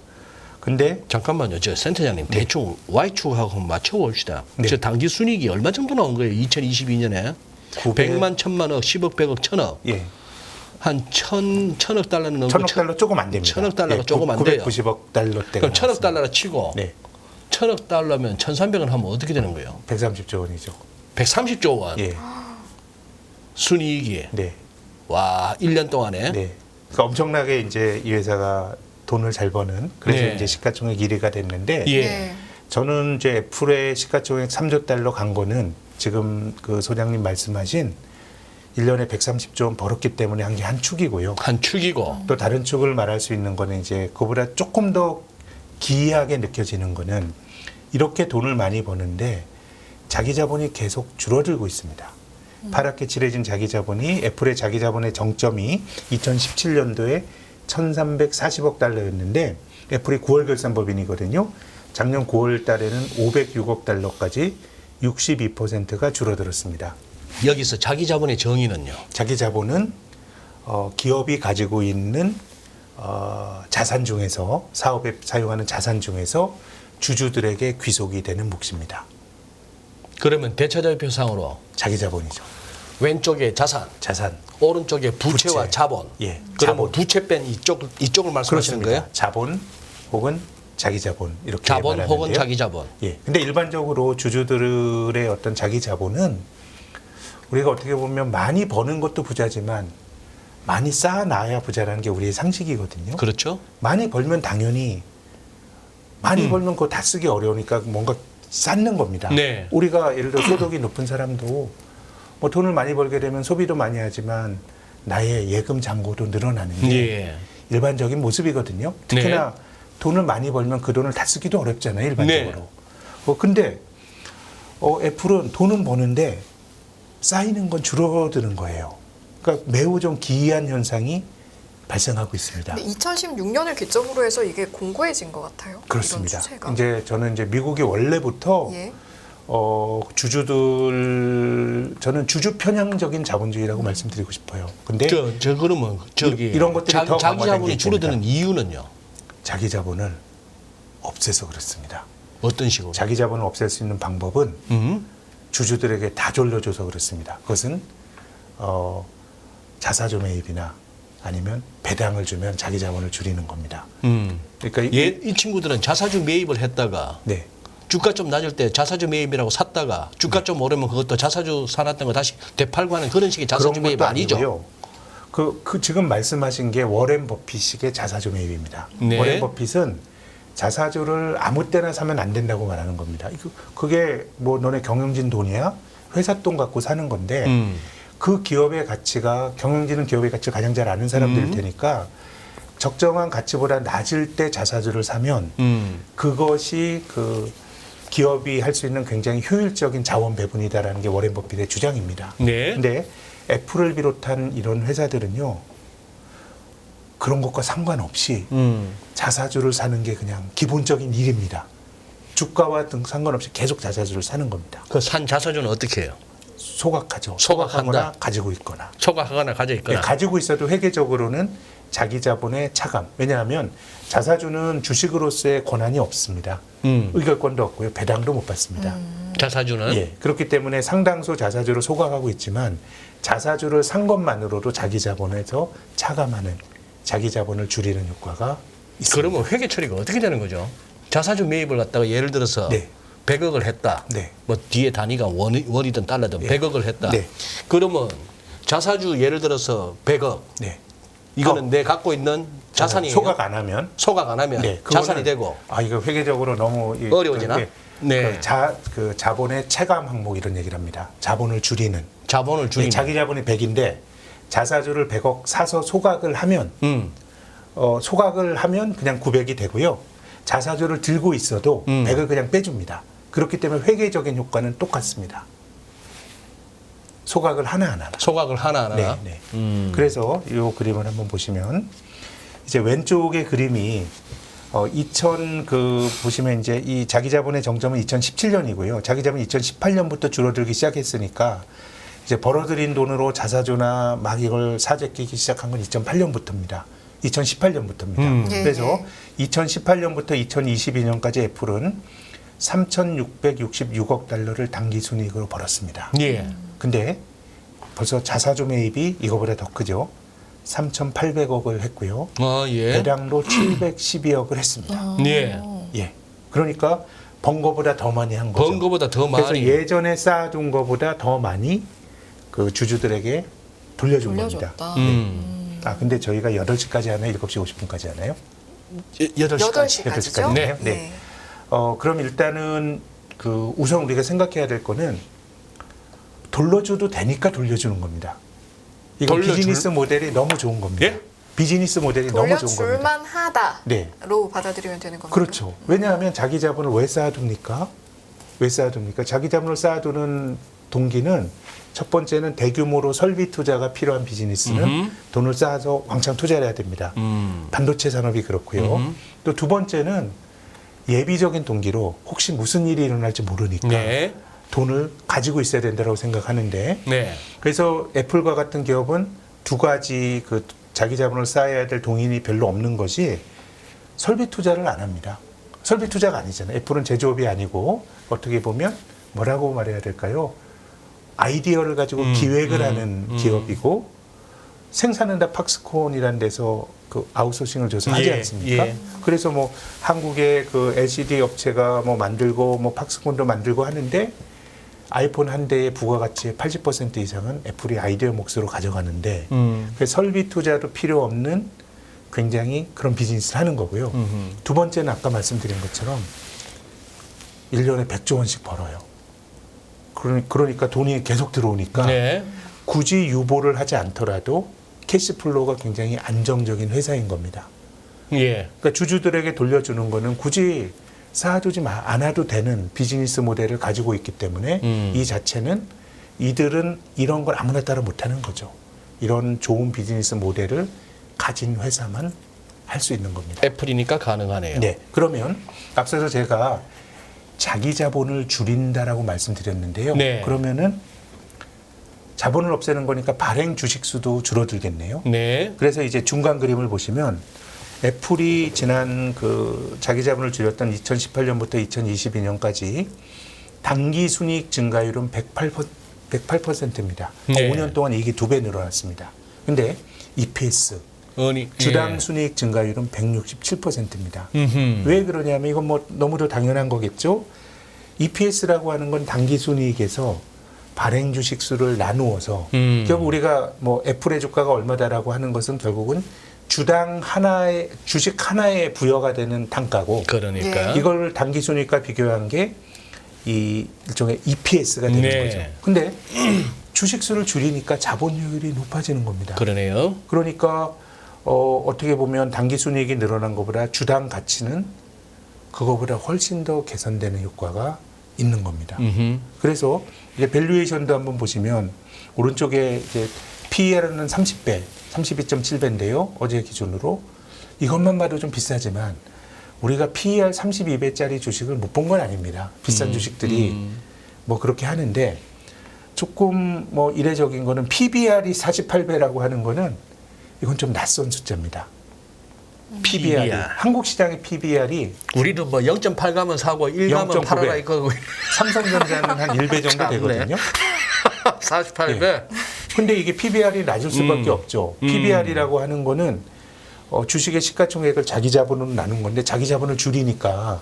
근데 잠깐만요. 저 센터장님 대충 Y축하고 맞춰봅시다. 네. 저 단기 순이익이 얼마 정도 나온 거예요? 2022년에 100만, 1000만 억, 10억, 100억, 1000억. 예, 한 천억 달러는 넘고 1000억 달러 조금 안 됩니다. 1000억 달러가 조금 안 돼요. 990억 달러대가 그럼 1000억 달러라 치고 네, 1000억 달러면 1300원 하면 어떻게 되는 거예요? 130조 원이죠. 130조 원 예. 순이익이. 네. 와, 1년 동안에. 네. 그러니까 엄청나게 이제 이 회사가 돈을 잘 버는 그래서 네. 이제 시가총액 1위가 됐는데 예. 네. 저는 이제 애플의 시가총액 3조 달러 간 거는 지금 그 소장님 말씀하신 1년에 130조 원 벌었기 때문에 한 게 한 축이고요. 한 축이고. 또 다른 축을 말할 수 있는 거는 이제 그보다 조금 더 기이하게 느껴지는 거는 이렇게 돈을 많이 버는데 자기 자본이 계속 줄어들고 있습니다. 파랗게 칠해진 자기 자본이 애플의 자기 자본의 정점이 2017년도에 1,340억 달러였는데 애플이 9월 결산법인이거든요. 작년 9월 달에는 506억 달러까지 62%가 줄어들었습니다. 여기서 자기 자본의 정의는요. 자기 자본은 기업이 가지고 있는 자산 중에서 사업에 사용하는 자산 중에서 주주들에게 귀속이 되는 몫입니다. 그러면 대차대표상으로 자기 자본이죠. 왼쪽에 자산, 자산. 오른쪽에 부채와 부채. 자본. 예. 그러면 자본. 부채 뺀 이쪽을 말씀하시는 그렇습니다. 거예요? 자본 혹은 자기 자본 이렇게 자본 말하는데요. 혹은 자기 자본. 예. 근데 일반적으로 주주들의 어떤 자기 자본은 우리가 어떻게 보면 많이 버는 것도 부자지만 많이 쌓아놔야 부자라는 게 우리의 상식이거든요. 그렇죠? 많이 벌면 당연히 많이 벌면 그거 다 쓰기 어려우니까 뭔가 쌓는 겁니다. 네. 우리가 예를 들어 소득이 높은 사람도 뭐 돈을 많이 벌게 되면 소비도 많이 하지만 나의 예금 잔고도 늘어나는 게 예. 일반적인 모습이거든요. 특히나 돈을 많이 벌면 그 돈을 다 쓰기도 어렵잖아요, 일반적으로. 근데 애플은 돈은 버는데 쌓이는 건 줄어드는 거예요. 그러니까 매우 좀 기이한 현상이 발생하고 있습니다. 근데 2016년을 기점으로 해서 이게 공고해진 것 같아요. 그렇습니다. 이런 추세가. 이제 저는 이제 미국이 원래부터 예. 저는 주주 편향적인 자본주의라고 말씀드리고 싶어요. 근데 저 그러면 저기 이런 것들이 더 자기 강화된 게 자본이 있습니다. 줄어드는 이유는요? 자기 자본을 없애서 그렇습니다. 어떤 식으로? 자기 자본을 없앨 수 있는 방법은 주주들에게 다 돌려줘서 그렇습니다. 그것은 자사주 매입이나 아니면 배당을 주면 자기 자본을 줄이는 겁니다. 그러니까 이 친구들은 자사주 매입을 했다가 네. 주가 좀 낮을 때 자사주 매입이라고 샀다가 주가 좀 오르면 그것도 자사주 사놨던 거 다시 되팔고 하는 그런 식의 자사주 그런 매입 것도 아니죠? 아니고요. 그 지금 말씀하신 게 워렌 버핏식의 자사주 매입입니다. 네. 워렌 버핏은 자사주를 아무 때나 사면 안 된다고 말하는 겁니다. 그게 뭐 너네 경영진 돈이야? 회사 돈 갖고 사는 건데 그 기업의 가치가 경영진은 기업의 가치를 가장 잘 아는 사람들일 테니까 적정한 가치보다 낮을 때 자사주를 사면 그것이 그 기업이 할 수 있는 굉장히 효율적인 자원 배분이다라는 게 워렌 버핏의 주장입니다. 네. 근데 애플을 비롯한 이런 회사들은요. 그런 것과 상관없이 자사주를 사는 게 그냥 기본적인 일입니다. 주가와 등 상관없이 계속 자사주를 사는 겁니다. 그 산 자사주는 어떻게 해요? 소각하죠. 소각한다. 소각하거나 가지고 있거나. 소각하거나 가져 있거나. 예, 가지고 있어도 회계적으로는 자기 자본의 차감. 왜냐하면 자사주는 주식으로서의 권한이 없습니다. 의결권도 없고요. 배당도 못 받습니다. 자사주는 예, 그렇기 때문에 상당수 자사주를 소각하고 있지만 자사주를 산 것만으로도 자기 자본에서 차감하는 자기 자본을 줄이는 효과가 있습니다. 그러면 회계 처리가 어떻게 되는 거죠? 자사주 매입을 갖다가 예를 들어서 네. 100억을 했다. 네. 뭐 뒤에 단위가 원이든 달러든 네. 100억을 했다. 네. 그러면 자사주 예를 들어서 100억. 네. 이거는 내 갖고 있는 자산이에요. 소각 안 하면 소각 안 하면 네, 자산이 그거는- 되고 이거 회계적으로 너무 어려워지나? 네. 그 자본의 체감 항목 이런 얘기를 합니다. 자본을 줄이는. 자본을 줄이면 자기 자본이 100인데 자사주를 100억 사서 소각을 하면 소각을 하면 그냥 900이 되고요. 자사주를 들고 있어도 100을 그냥 빼줍니다. 그렇기 때문에 회계적인 효과는 똑같습니다. 소각을 하나하나. 소각을 하나하나. 네, 네. 그래서 이 그림을 한번 보시면 이제 왼쪽의 그림이 보시면 이제 이 자기 자본의 정점은 2017년이고요. 자기 자본이 2018년부터 줄어들기 시작했으니까 이제 벌어들인 돈으로 자사주나 막 이걸 사재끼기 시작한 건 2008년부터입니다. 2018년부터입니다. 예, 그래서 예. 2018년부터 2022년까지 애플은 3,666억 달러를 당기 순이익으로 벌었습니다. 예. 근데 벌써 자사주 매입이 이거보다 더 크죠. 3,800억을 했고요. 예. 배당도 712억을 했습니다. 예. 예. 그러니까 번 거보다 더 많이 한 거죠. 번 거보다 더 그래서 많이. 예전에 쌓아둔 거보다 더 많이 그 주주들에게 돌려준 겁니다. 돌려줬다. 아 근데 저희가 8시까지 하나요? 7시 50분까지 하나요? 8시까지. 8시까지죠? 네. 네. 그럼 일단은 그 우선 우리가 생각해야 될 거는 돌려줘도 되니까 돌려주는 겁니다. 이거 비즈니스 모델이 너무 좋은 겁니다. 예? 비즈니스 모델이 너무 좋은 겁니다. 돌려줄만 하다로 네. 받아들이면 되는 겁니다. 그렇죠. 왜냐하면 자기 자본을 왜 쌓아둡니까? 왜 쌓아둡니까? 자기 자본을 쌓아두는 동기는 첫 번째는 대규모로 설비 투자가 필요한 비즈니스는 돈을 쌓아서 왕창 투자를 해야 됩니다. 반도체 산업이 그렇고요. 또 두 번째는 예비적인 동기로 혹시 무슨 일이 일어날지 모르니까 네. 돈을 가지고 있어야 된다고 생각하는데 네. 그래서 애플과 같은 기업은 두 가지 그 자기 자본을 쌓아야 될 동인이 별로 없는 것이 설비 투자를 안 합니다. 설비 투자가 아니잖아요. 애플은 제조업이 아니고 어떻게 보면 뭐라고 말해야 될까요? 아이디어를 가지고 기획을 하는 기업이고 생산은 다 팍스콘이라는 데서 그 아웃소싱을 줘서 하지 예, 않습니까? 예. 그래서 뭐 한국의 그 LCD 업체가 뭐 만들고 뭐 팍스콘도 만들고 하는데 아이폰 한 대의 부가가치의 80% 이상은 애플이 아이디어 몫으로 가져가는데 그 설비 투자도 필요 없는 굉장히 그런 비즈니스를 하는 거고요. 두 번째는 아까 말씀드린 것처럼 1년에 100조 원씩 벌어요. 그러니까 돈이 계속 들어오니까 네. 굳이 유보를 하지 않더라도 캐시플로우가 굉장히 안정적인 회사인 겁니다. 예. 그러니까 주주들에게 돌려주는 거는 굳이 쌓아두지 않아도 되는 비즈니스 모델을 가지고 있기 때문에 이 자체는 이들은 이런 걸 아무나 따라 못하는 거죠. 이런 좋은 비즈니스 모델을 가진 회사만 할 수 있는 겁니다. 애플이니까 가능하네요. 네. 그러면 앞서서 제가 자기 자본을 줄인다라고 말씀드렸는데요. 네. 그러면은 자본을 없애는 거니까 발행 주식 수도 줄어들겠네요. 네. 그래서 이제 중간 그림을 보시면 애플이 지난 그 자기 자본을 줄였던 2018년부터 2022년까지 당기 순이익 증가율은 108%입니다. 네. 5년 동안 이익이 2배 늘어났습니다. 근데 EPS 주당 순이익 증가율은 167%입니다. 왜 그러냐면 이건 뭐 너무도 당연한 거겠죠. EPS라고 하는 건 당기 순이익에서 발행 주식 수를 나누어서 결국 우리가 뭐 애플의 주가가 얼마다라고 하는 것은 결국은 주당 하나의 주식 하나에 부여가 되는 단가고 그러니까 이걸 당기 순이익과 비교한 게 이 일종의 EPS가 되는 네. 거죠. 근데 주식 수를 줄이니까 자본율이 높아지는 겁니다. 그러네요. 그러니까 어떻게 보면 당기 순이익이 늘어난 것보다 주당 가치는 그거보다 훨씬 더 개선되는 효과가 있는 겁니다. 그래서 이제 밸류에이션도 한번 보시면 오른쪽에 이제 PER은 30배, 32.7배인데요. 어제 기준으로 이것만 봐도 좀 비싸지만 우리가 PER 32배짜리 주식을 못 본 건 아닙니다. 비싼 주식들이 뭐 그렇게 하는데 조금 뭐 이례적인 거는 PBR이 48배라고 하는 거는 이건 좀 낯선 숫자입니다. PBR이 한국 시장의 PBR이 우리도 뭐 0.8 가면 사고 1 가면 0.9 팔아라 배. 이거고 삼성전자는 한 1배 정도 참네. 되거든요. 48배. 근데 이게 PBR이 낮을 수밖에 없죠. PBR이라고 하는 거는 주식의 시가총액을 자기 자본으로 나눈 건데 자기 자본을 줄이니까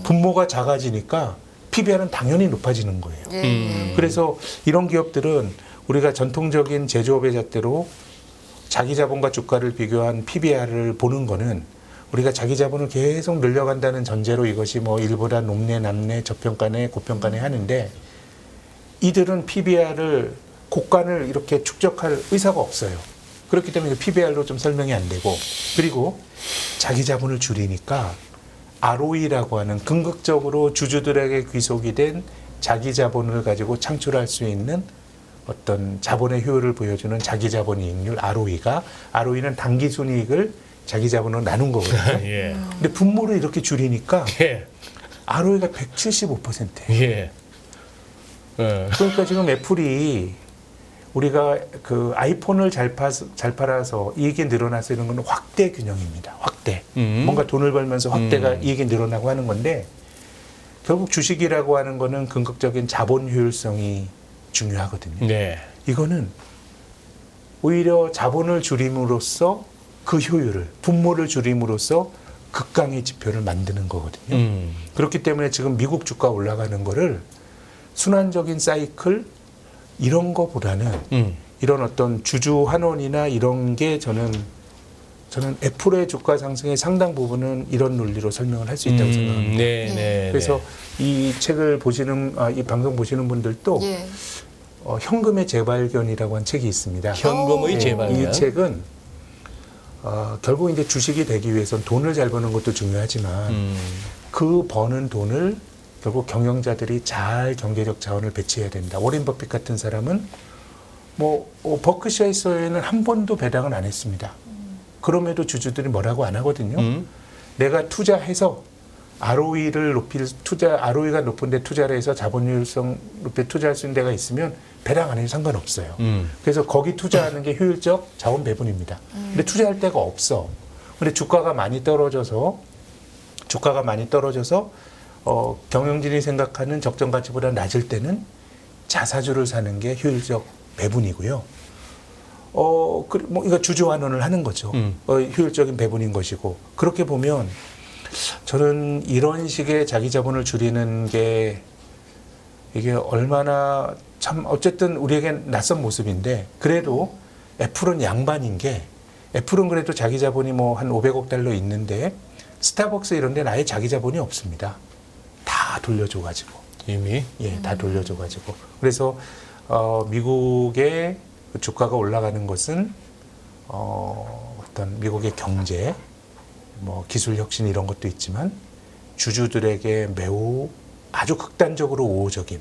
분모가 작아지니까 PBR은 당연히 높아지는 거예요. 그래서 이런 기업들은 우리가 전통적인 제조업의 잣대로 자기 자본과 주가를 비교한 PBR을 보는 거는 우리가 자기 자본을 계속 늘려간다는 전제로 이것이 뭐 일보다 높네 남네 저평가네 고평가네 하는데 이들은 PBR을 곡간을 이렇게 축적할 의사가 없어요. 그렇기 때문에 PBR로 좀 설명이 안 되고 그리고 자기 자본을 줄이니까 ROE라고 하는 궁극적으로 주주들에게 귀속이 된 자기 자본을 가지고 창출할 수 있는 어떤 자본의 효율을 보여주는 자기 자본 이익률 ROE는 당기 순이익을 자기 자본으로 나눈 거거든요. 예. 근데 분모를 이렇게 줄이니까 예. ROE가 175%예요. 예. 그러니까 지금 애플이 우리가 그 아이폰을 잘 팔아서 이익이 늘어나서 이런 건 확대 균형입니다. 확대. 뭔가 돈을 벌면서 확대가 이익이 늘어나고 하는 건데 결국 주식이라고 하는 거는 궁극적인 자본 효율성이 중요하거든요. 네. 이거는 오히려 자본을 줄임으로써 그 효율을 분모를 줄임으로써 극강의 지표를 만드는 거거든요. 그렇기 때문에 지금 미국 주가 올라가는 거를 순환적인 사이클 이런 거보다는 이런 어떤 주주 환원이나 이런 게 저는 애플의 주가 상승의 상당 부분은 이런 논리로 설명을 할 수 있다고 생각합니다. 네. 그래서 이 책을 보시는 이 방송 보시는 분들도 예. 현금의 재발견이라고 한 책이 있습니다. 현금의 예, 재발견. 이 책은 결국 이제 주식이 되기 위해서는 돈을 잘 버는 것도 중요하지만 그 버는 돈을 결국 경영자들이 잘 경제적 자원을 배치해야 된다. 워렌 버핏 같은 사람은 버크셔에서는 한 번도 배당을 안 했습니다. 그럼에도 주주들이 뭐라고 안 하거든요. 내가 투자해서 ROE가 높은데 투자를 해서 자본율성 높게 투자할 수 있는 데가 있으면 배당 안 해도 상관없어요. 그래서 거기 투자하는 게 효율적 자원 배분입니다. 근데 투자할 데가 없어. 근데 주가가 많이 떨어져서 경영진이 생각하는 적정 가치보다 낮을 때는 자사주를 사는 게 효율적 배분이고요. 이거 주주 환원을 하는 거죠. 효율적인 배분인 것이고. 그렇게 보면 저는 이런 식의 자기 자본을 줄이는 게 이게 얼마나 참 어쨌든 우리에겐 낯선 모습인데 그래도 애플은 양반인 게 애플은 그래도 자기 자본이 한 500억 달러 있는데 스타벅스 이런 데는 아예 자기 자본이 없습니다. 다 돌려줘가지고. 이미? 예, 다 돌려줘가지고. 그래서 미국의 주가가 올라가는 것은 어떤 미국의 경제, 기술 혁신 이런 것도 있지만 주주들에게 매우 아주 극단적으로 우호적인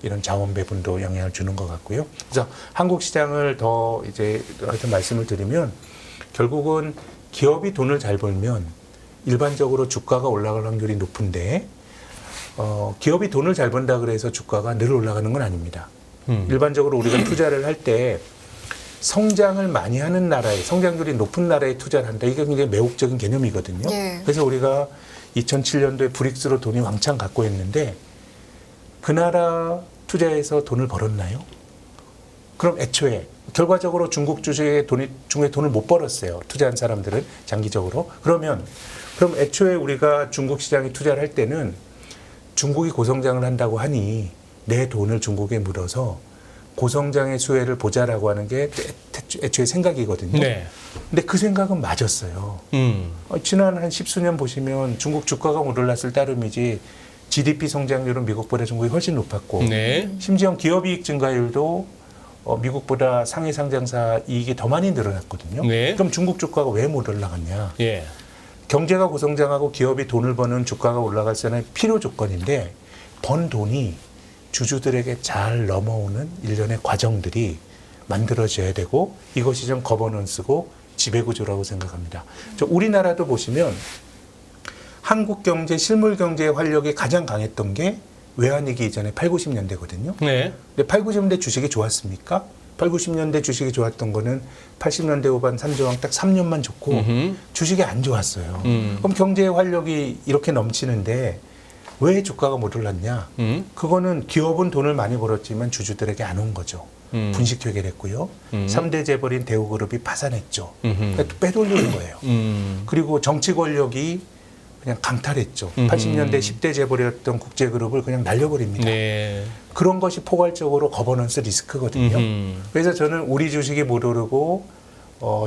이런 자원 배분도 영향을 주는 것 같고요. 그래서 한국 시장을 더 이제 하여튼 말씀을 드리면 결국은 기업이 돈을 잘 벌면 일반적으로 주가가 올라갈 확률이 높은데 기업이 돈을 잘 번다 그래서 주가가 늘 올라가는 건 아닙니다. 일반적으로 우리가 투자를 할 때 성장을 많이 하는 나라에 성장률이 높은 나라에 투자를 한다. 이게 굉장히 매혹적인 개념이거든요. 예. 그래서 우리가 2007년도에 브릭스로 돈이 왕창 갖고 있는데 그 나라 투자해서 돈을 벌었나요? 그럼 애초에 결과적으로 중국 주식에 돈을 못 벌었어요. 투자한 사람들은 장기적으로. 그럼 애초에 우리가 중국 시장에 투자를 할 때는 중국이 고성장을 한다고 하니 내 돈을 중국에 물어서 고성장의 수혜를 보자라고 하는 게 애초에 생각이거든요. 네. 근데 그 생각은 맞았어요. 지난 한 10수년 보시면 중국 주가가 올랐을 따름이지 GDP 성장률은 미국보다 중국이 훨씬 높았고 네. 심지어 기업이익 증가율도 미국보다 상해 상장사 이익이 더 많이 늘어났거든요. 네. 그럼 중국 주가가 왜 못 올라갔냐? 예. 경제가 고성장하고 기업이 돈을 버는 주가가 올라갈 때는 필요 조건인데 번 돈이 주주들에게 잘 넘어오는 일련의 과정들이 만들어져야 되고 이것이 좀 거버넌스고 지배구조라고 생각합니다. 우리나라도 보시면 한국 경제, 실물 경제의 활력이 가장 강했던 게 외환위기 이전에 8, 90년대거든요. 네. 근데 8, 90년대 주식이 좋았습니까? 8, 90년대 주식이 좋았던 거는 80년대 후반 산저항 딱 3년만 좋고 주식이 안 좋았어요. 그럼 경제의 활력이 이렇게 넘치는데 왜 주가가 못 올랐냐? 그거는 기업은 돈을 많이 벌었지만 주주들에게 안 온 거죠. 분식 회계를 했고요. 3대 재벌인 대우그룹이 파산했죠. 그러니까 또 빼돌리는 거예요. 그리고 정치 권력이 그냥 강탈했죠. 80년대 10대 재벌이었던 국제그룹을 그냥 날려버립니다. 네. 그런 것이 포괄적으로 거버넌스 리스크거든요. 그래서 저는 우리 주식이 못 오르고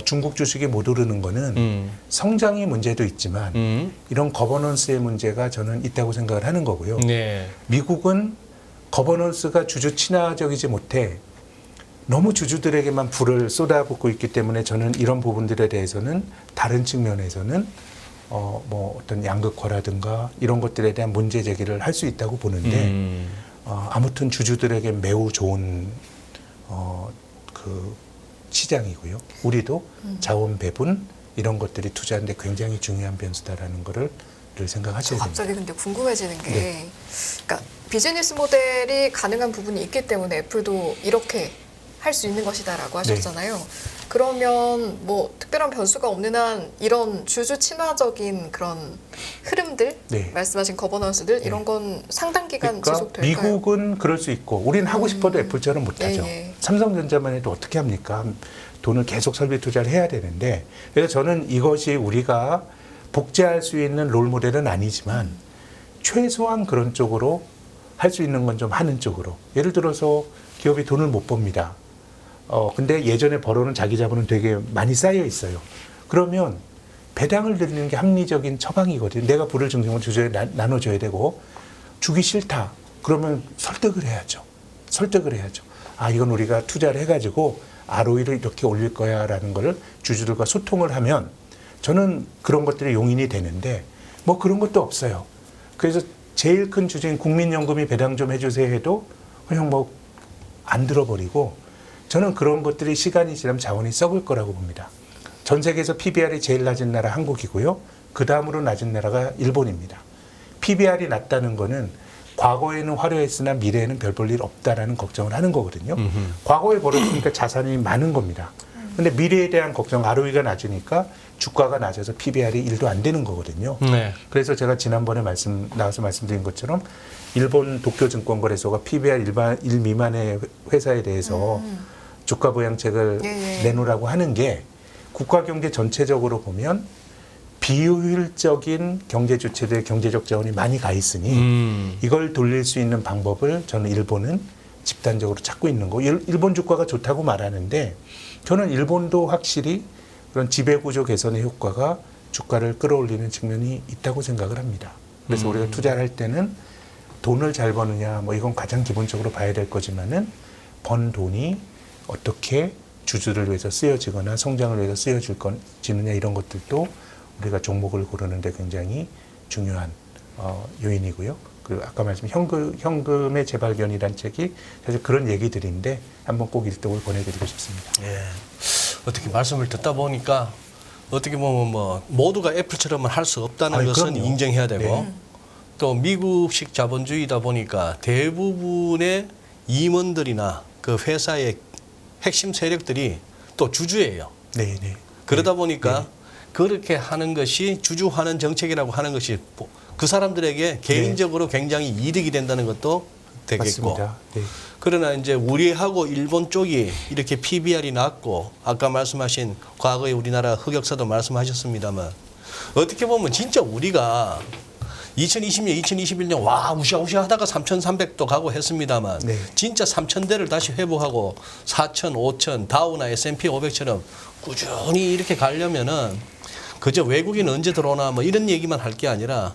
중국 주식이 못 오르는 거는 성장의 문제도 있지만 이런 거버넌스의 문제가 저는 있다고 생각을 하는 거고요. 네. 미국은 거버넌스가 주주 친화적이지 못해 너무 주주들에게만 불을 쏟아붓고 있기 때문에 저는 이런 부분들에 대해서는 다른 측면에서는 어떤 양극화라든가 이런 것들에 대한 문제 제기를 할 수 있다고 보는데 아무튼 주주들에게 매우 좋은 그 시장이고요. 우리도 자원 배분 이런 것들이 투자하는데 굉장히 중요한 변수다라는 거를 늘 생각하셔야 됩니다. 갑자기 근데 궁금해지는 게 네. 그러니까 비즈니스 모델이 가능한 부분이 있기 때문에 애플도 이렇게 할 수 있는 것이다라고 하셨잖아요. 그러면 특별한 변수가 없는 한 이런 주주 친화적인 그런 흐름들, 말씀하신 거버넌스들 이런 건 상당 기간 지속될까요? 미국은 그럴 수 있고 우리는 하고 싶어도 애플처럼 못하죠. 삼성전자만 해도 어떻게 합니까? 돈을 계속 설비 투자를 해야 되는데 그래서 저는 이것이 우리가 복제할 수 있는 롤모델은 아니지만 최소한 그런 쪽으로 할 수 있는 건 좀 하는 쪽으로. 예를 들어서 기업이 돈을 못 법니다. 근데 예전에 벌어놓은 자기 자본은 되게 많이 쌓여 있어요. 그러면 배당을 드리는 게 합리적인 처방이거든요. 내가 부를 증정을 주저에 나눠줘야 되고 주기 싫다. 그러면 설득을 해야죠. 설득을 해야죠. 아, 이건 우리가 투자를 해가지고 ROE를 이렇게 올릴 거야 라는 걸 주주들과 소통을 하면 저는 그런 것들이 용인이 되는데 뭐 그런 것도 없어요. 그래서 제일 큰 주제인 국민연금이 배당 좀 해주세요 해도 그냥 뭐 안 들어버리고 저는 그런 것들이 시간이 지나면 자원이 썩을 거라고 봅니다. 전 세계에서 PBR이 제일 낮은 나라 한국이고요. 그 다음으로 낮은 나라가 일본입니다. PBR이 낮다는 거는 과거에는 화려했으나 미래에는 별 볼 일 없다라는 걱정을 하는 거거든요. 과거에 벌었으니까 자산이 많은 겁니다. 근데 미래에 대한 걱정, ROE가 낮으니까 주가가 낮아서 PBR이 1도 안 되는 거거든요. 네. 그래서 제가 지난번에 나와서 말씀드린 것처럼 일본 도쿄증권거래소가 PBR 1 미만의 회사에 대해서 주가 보양책을 내놓으라고 하는 게 국가 경제 전체적으로 보면 비효율적인 경제 주체들의 경제적 자원이 많이 가 있으니 이걸 돌릴 수 있는 방법을 저는 일본은 집단적으로 찾고 있는 거. 일본 주가가 좋다고 말하는데 저는 일본도 확실히 그런 지배구조 개선의 효과가 주가를 끌어올리는 측면이 있다고 생각을 합니다. 그래서 우리가 투자를 할 때는 돈을 잘 버느냐, 뭐 이건 가장 기본적으로 봐야 될 거지만은 번 돈이 어떻게 주주를 위해서 쓰여지거나 성장을 위해서 쓰여지느냐 이런 것들도 우리가 종목을 고르는데 굉장히 중요한 요인이고요. 그리고 아까 말씀드린 현금의 재발견이라는 책이 사실 그런 얘기들인데 한번 꼭 일독을 권해드리고 싶습니다. 예. 어떻게 말씀을 듣다 보니까 어떻게 보면 뭐 모두가 애플처럼은 할 수 없다는 것은 그럼요. 인정해야 되고 네. 또 미국식 자본주의다 보니까 대부분의 임원들이나 그 회사의 핵심 세력들이 또 주주예요. 네, 네. 그러다 보니까 그렇게 하는 것이 주주환원 정책이라고 하는 것이 그 사람들에게 개인적으로 굉장히 이득이 된다는 것도 되겠고. 맞습니다. 네. 그러나 이제 우리하고 일본 쪽이 이렇게 PBR이 낮고 아까 말씀하신 과거에 우리나라 흑역사도 말씀하셨습니다만 어떻게 보면 진짜 우리가 2020년, 2021년 와 우시아우시아 하다가 3,300도 가고 했습니다만 네. 진짜 3,000대를 다시 회복하고 4,000, 5,000 다우나 S&P 500처럼 꾸준히 이렇게 가려면은 그저 외국인 언제 들어오나 뭐 이런 얘기만 할 게 아니라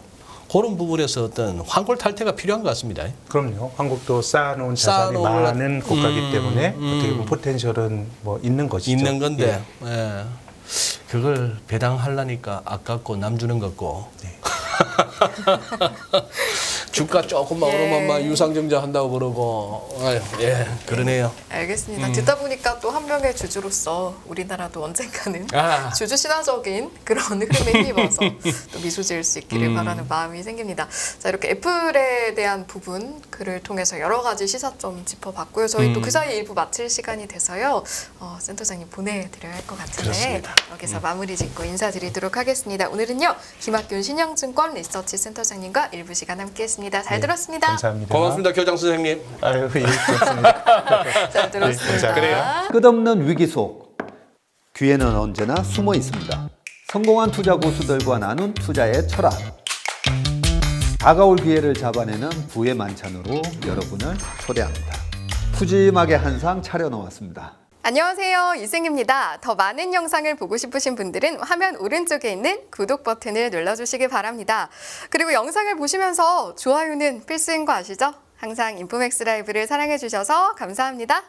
그런 부분에서 어떤 환골 탈태가 필요한 것 같습니다. 그럼요. 한국도 쌓아놓은 자산이 많은 국가이기 때문에 어떻게 보면 포텐셜은 뭐 있는 것이죠. 있는 건데 예. 그걸 배당하려니까 아깝고 남 주는 것 같고 네. 주가 조금만 오르면 막 유상증자 한다고 그러고 아유, 예 그러네요. 알겠습니다. 듣다 보니까 또 한 명의 주주로서 우리나라도 언젠가는 아. 주주 신화적인 그런 흐름에 힘입어서 또 미소 지을 수 있기를 바라는 마음이 생깁니다. 자, 이렇게 애플에 대한 부분 글을 통해서 여러 가지 시사점 짚어봤고요. 저희 또 그 사이 일부 마칠 시간이 돼서요. 센터장님 보내드려야 할 것 같은데 그렇습니다. 여기서 마무리 짓고 인사드리도록 하겠습니다. 오늘은요. 김학균 신영증권 리서치 센터장님과 일부 시간 함께했습니다. 잘 들었습니다. 감사합니다. 고맙습니다, 교장 선생님. 아유, 예, 고맙습니다. 잘 들었습니다. 감사합니다. 그래요. 끝없는 위기 속 기회는 언제나 숨어 있습니다. 성공한 투자 고수들과 나눈 투자의 철학. 다가올 기회를 잡아내는 부의 만찬으로 여러분을 초대합니다. 푸짐하게 한 상 차려놓았습니다. 안녕하세요. 이승입니다. 더 많은 영상을 보고 싶으신 분들은 화면 오른쪽에 있는 구독 버튼을 눌러주시기 바랍니다. 그리고 영상을 보시면서 좋아요는 필수인 거 아시죠? 항상 인포맥스 라이브를 사랑해주셔서 감사합니다.